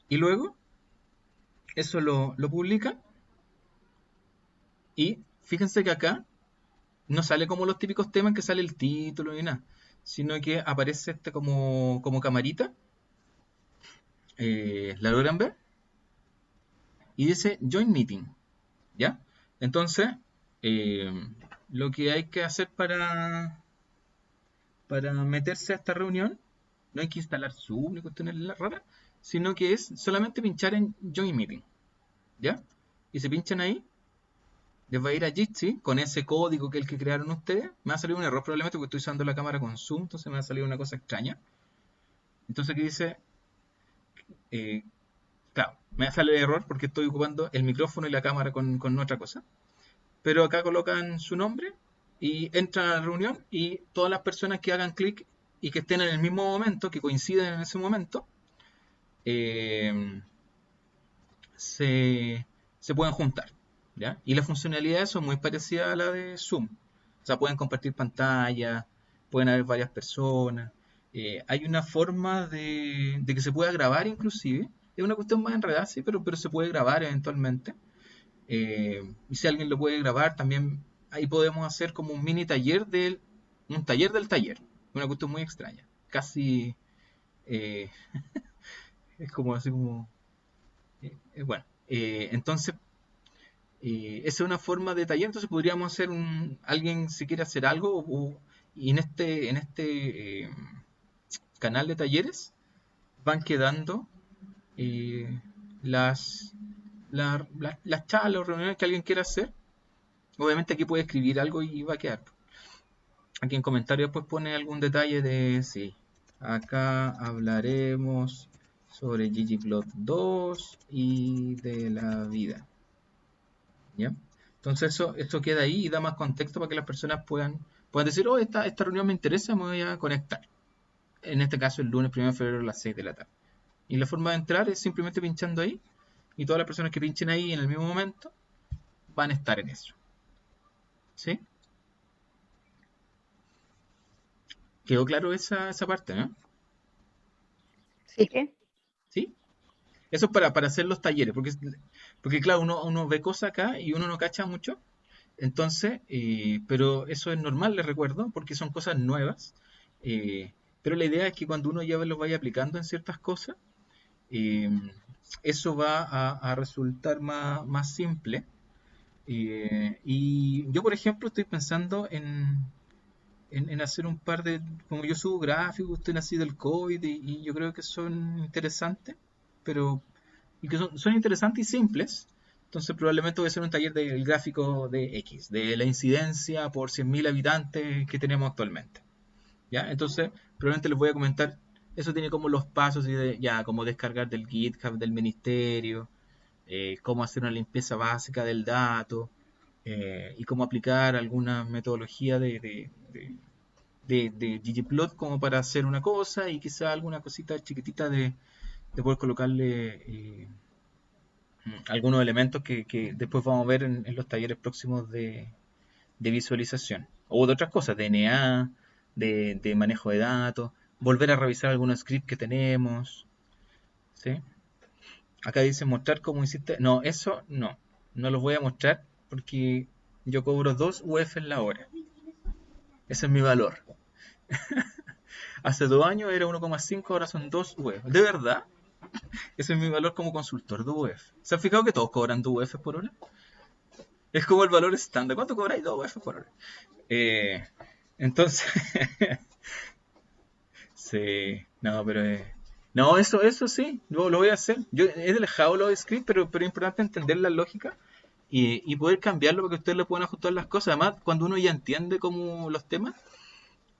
Y luego, eso lo publica. Y fíjense que acá no sale como los típicos temas que sale el título ni nada, sino que aparece este como camarita. ¿La logran ver? Y dice Join Meeting. ¿Ya? Entonces, lo que hay que hacer para meterse a esta reunión, no hay que instalar Zoom ni cuestiones raras, sino que es solamente pinchar en Join Meeting, ¿ya? Y se pinchan ahí, les va a ir a Jitsi con ese código que es el que crearon ustedes. Me va a salir un error probablemente porque estoy usando la cámara con Zoom, entonces me va a salir una cosa extraña. Entonces aquí dice, claro, me va a salir el error porque estoy ocupando el micrófono y la cámara con otra cosa. Pero acá colocan su nombre y entran a la reunión y todas las personas que hagan clic y que estén en el mismo momento, que coinciden en ese momento, se pueden juntar, ¿ya? Y la funcionalidad de eso es muy parecida a la de Zoom. O sea, pueden compartir pantalla, pueden haber varias personas. Hay una forma de que se pueda grabar inclusive. Es una cuestión más enredada, sí, pero se puede grabar eventualmente. Y si alguien lo puede grabar, también ahí podemos hacer como un mini taller un taller del taller. Una cuestión muy extraña. Casi es como así como... bueno, entonces esa es una forma de taller. Entonces podríamos hacer alguien si quiere hacer algo y en este canal de talleres van quedando las charlas o reuniones que alguien quiera hacer. Obviamente aquí puede escribir algo y va a quedar. Aquí en comentarios después pone algún detalle de sí. Acá hablaremos sobre ggplot2 y de la vida. ¿Ya? Entonces esto queda ahí y da más contexto para que las personas puedan decir, oh, esta reunión me interesa, me voy a conectar. En este caso el lunes 1 de febrero a las 6 de la tarde. Y la forma de entrar es simplemente pinchando ahí y todas las personas que pinchen ahí en el mismo momento van a estar en eso. ¿Sí? ¿Quedó claro esa parte, no? Sí. ¿Sí? Eso es para hacer los talleres, porque claro, uno ve cosas acá y uno no cacha mucho. Entonces, pero eso es normal, les recuerdo, porque son cosas nuevas. Pero la idea es que cuando uno ya los vaya aplicando en ciertas cosas, eso va a resultar más simple. Y yo, por ejemplo, estoy pensando en hacer un par de, como yo subo gráficos, estoy así del COVID y yo creo que son interesantes, y que son interesantes y simples. Entonces probablemente voy a hacer un taller del gráfico de X, de la incidencia por 100.000 habitantes que tenemos actualmente. ¿Ya? Entonces probablemente les voy a comentar Eso tiene como los pasos y ya, como descargar del GitHub del ministerio, cómo hacer una limpieza básica del dato, y cómo aplicar alguna metodología de ggplot como para hacer una cosa y quizá alguna cosita chiquitita de poder colocarle algunos elementos que después vamos a ver en los talleres próximos de visualización. O de otras cosas, DNA, de manejo de datos, volver a revisar algunos scripts que tenemos. ¿Sí? Acá dice mostrar cómo hiciste. No, eso no. No los voy a mostrar porque yo cobro 2 UF en la hora. Ese es mi valor. Hace 2 años era 1,5, ahora son 2 UF. ¿De verdad? Ese es mi valor como consultor, 2 UF. ¿Se han fijado que todos cobran 2 UF por hora? Es como el valor estándar. ¿Cuánto cobráis? 2 UF por hora. Entonces... sí, no, pero... no, eso sí, lo voy a hacer. Yo he dejado los scripts, pero es importante entender la lógica y poder cambiarlo para que ustedes le puedan ajustar las cosas. Además, cuando uno ya entiende como los temas,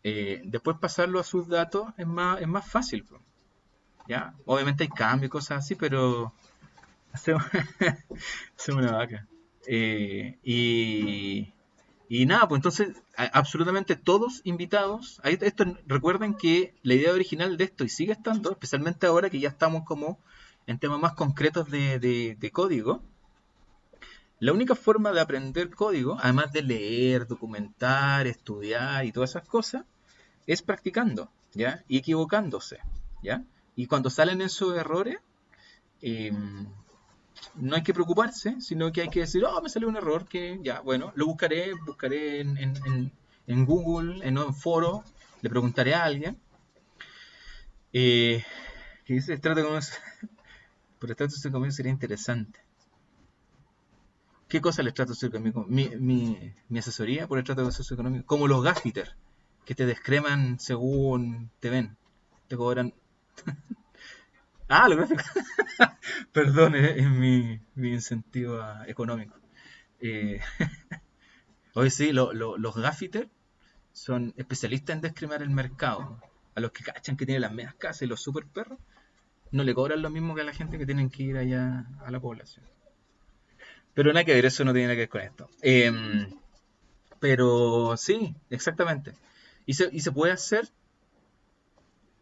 después pasarlo a sus datos es más fácil, pues. ¿Ya? Obviamente hay cambios y cosas así, pero hacemos una vaca. Y nada, pues entonces, absolutamente todos invitados. Recuerden que la idea original de esto, y sigue estando, especialmente ahora que ya estamos como en temas más concretos de código, la única forma de aprender código, además de leer, documentar, estudiar y todas esas cosas, es practicando, ¿ya? Y equivocándose, ¿ya? Y cuando salen esos errores, no hay que preocuparse, sino que hay que decir, me salió un error, que ya, bueno, lo buscaré en Google, en un foro, le preguntaré a alguien. Que dice, estrato económico, por estrato socioeconómico sería interesante. ¿Qué cosa el estrato socioeconómico? Mi asesoría por el estrato socioeconómico, como los gaffiter, que te descreman según te ven, te cobran... los gráficos. Perdón, es mi incentivo económico. Hoy sí, los gaffiter son especialistas en descremar el mercado. A los que cachan que tienen las medias casas y los super perros, no le cobran lo mismo que a la gente que tienen que ir allá a la población. Pero nada que ver, eso no tiene nada que ver con esto. Pero sí, exactamente. Y se puede hacer.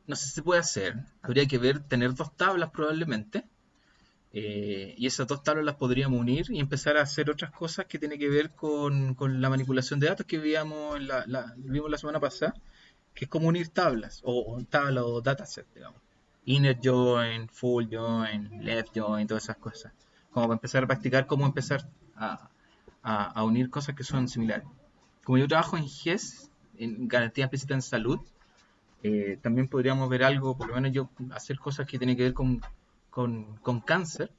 No sé si se puede hacer. Habría que ver, tener 2 tablas probablemente. Y esas 2 tablas las podríamos unir y empezar a hacer otras cosas que tienen que ver con la manipulación de datos que vimos la semana pasada, que es como unir tablas, o tabla o dataset, digamos. Inner join, full join, left join, todas esas cosas. Como para empezar a practicar cómo empezar a unir cosas que son similares. Como yo trabajo en GES, en Garantía Implícita en Salud, también podríamos ver algo, por lo menos yo, hacer cosas que tienen que ver con cáncer,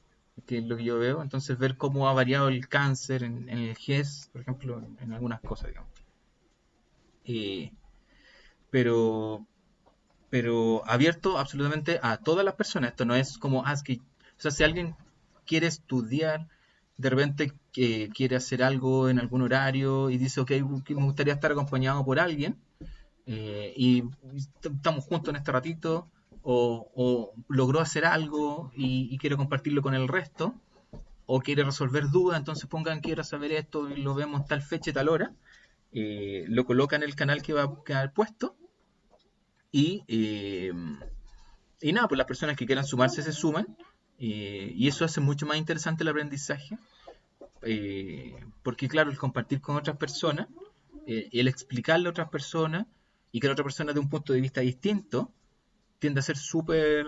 que es lo que yo veo. Entonces ver cómo ha variado el cáncer en el GES, por ejemplo, en algunas cosas, digamos. Pero abierto absolutamente a todas las personas. Esto no es como, o sea, si alguien quiere estudiar, de repente quiere hacer algo en algún horario y dice, ok, que me gustaría estar acompañado por alguien, y estamos juntos en este ratito, o logró hacer algo y quiere compartirlo con el resto, o quiere resolver dudas, entonces pongan quiero saber esto y lo vemos tal fecha y tal hora, lo coloca en el canal que va a quedar puesto y nada, pues las personas que quieran sumarse se suman, y eso hace mucho más interesante el aprendizaje, porque claro, el compartir con otras personas, el explicarle a otras personas y que la otra persona de un punto de vista distinto tiende a ser súper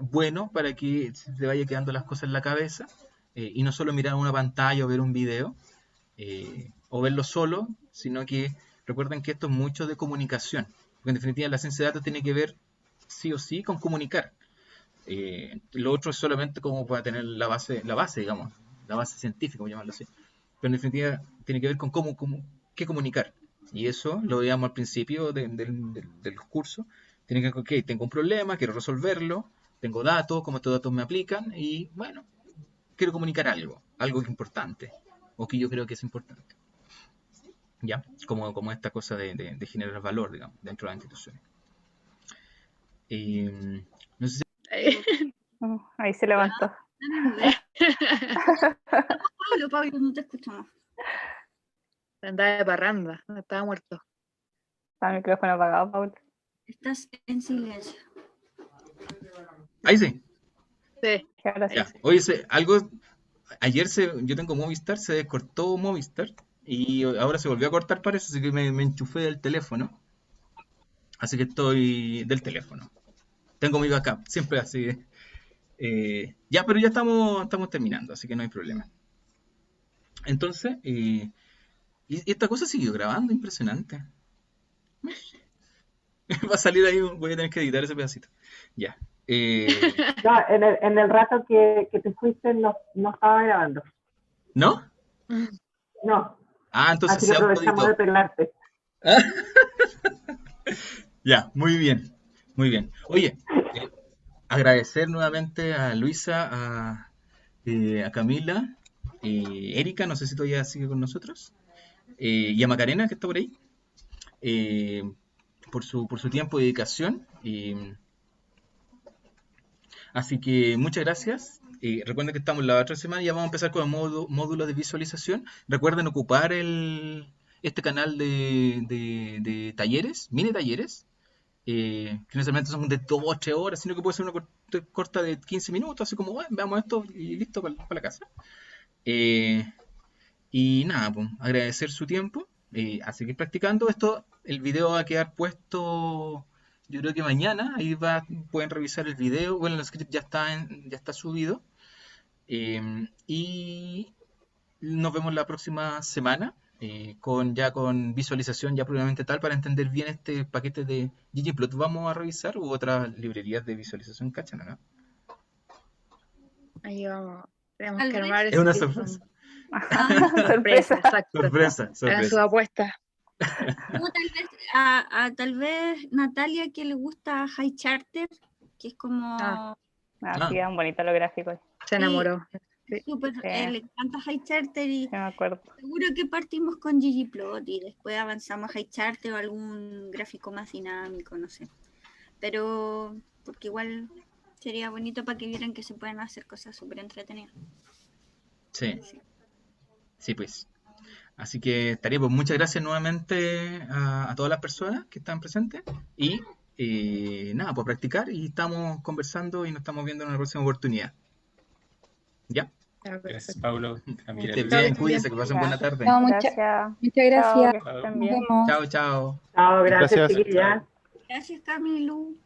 bueno para que se te vaya quedando las cosas en la cabeza, y no solo mirar una pantalla o ver un video, o verlo solo, sino que recuerden que esto es mucho de comunicación, porque en definitiva la ciencia de datos tiene que ver sí o sí con comunicar. Lo otro es solamente como para tener la base, digamos, la base científica, como llamarlo así. Pero en definitiva tiene que ver con qué comunicar. Y eso lo veíamos al principio del curso. Tiene que ver con, ok, tengo un problema, quiero resolverlo, tengo datos, cómo estos datos me aplican, y bueno, quiero comunicar algo que es importante, o que yo creo que es importante. ¿Ya? Como esta cosa de generar valor, digamos, dentro de las instituciones. No sé si... Ahí se levantó. Pablo, no te escuchamos. Andaba de parranda, estaba muerto. Está el micrófono apagado, Paul. Estás en silencio. Ahí sí. Sí. Ahora sí. Ya. Oye, algo... Ayer yo tengo Movistar, se descortó Movistar y ahora se volvió a cortar, parece, así que me enchufé del teléfono. Así que estoy del teléfono. Tengo mi backup, siempre así. Ya, pero ya estamos terminando, así que no hay problema. Entonces, y esta cosa siguió grabando, impresionante. Va a salir ahí, voy a tener que editar ese pedacito. Ya. No, en el rato que te fuiste no estaba grabando. ¿No? No. Ah, entonces Así que se aprovechamos de autoeditó. pelarte. Ya, muy bien, muy bien. Oye, agradecer nuevamente a Luisa, a Camila, Erika, no sé si todavía sigue con nosotros, y a Macarena, que está por ahí, por su tiempo y dedicación. Así que muchas gracias. Recuerden que estamos la otra semana y ya vamos a empezar con el módulo de visualización. Recuerden ocupar este canal de talleres, mini talleres, que no necesariamente son de 2 o 3 horas, sino que puede ser una corta de 15 minutos, así como, bueno, veamos esto y listo para la casa. Y nada, pues, agradecer su tiempo, a seguir practicando esto. El video va a quedar puesto, yo creo que mañana, ahí pueden revisar el video. Bueno, el script ya está subido. Y nos vemos la próxima semana con visualización ya probablemente tal para entender bien este paquete de ggplot. Vamos a revisar u otras librerías de visualización, ¿cachan, no? Ahí vamos. Tenemos Tal que vez. armar Es ese una tipo. sorpresa. Sorpresa. Exacto. Sorpresa, Hagan sus sorpresa. apuestas. O tal vez Natalia, que le gusta High Charter, que es como Sí, eran bonitos los gráficos. Se enamoró. Sí. súper, Sí. le encanta High Charter y Sí, me acuerdo. seguro que partimos con ggplot y después avanzamos a High Charter o algún gráfico más dinámico, no sé. Pero porque igual sería bonito para que vieran que se pueden hacer cosas súper entretenidas. Sí, sí, pues. Así que estaría, pues muchas gracias nuevamente a todas las personas que están presentes y nada, pues practicar y estamos conversando y nos estamos viendo en una próxima oportunidad. ¿Ya? Gracias, Pablo. Que Camila. estén bien, cuídense, que pasen buena tarde. No, Muchas gracias. gracias. Chao, que estén Nos bien. vemos. Chao, chao. Chao, gracias, Gracias. chiquillas. Gracias, Camilu.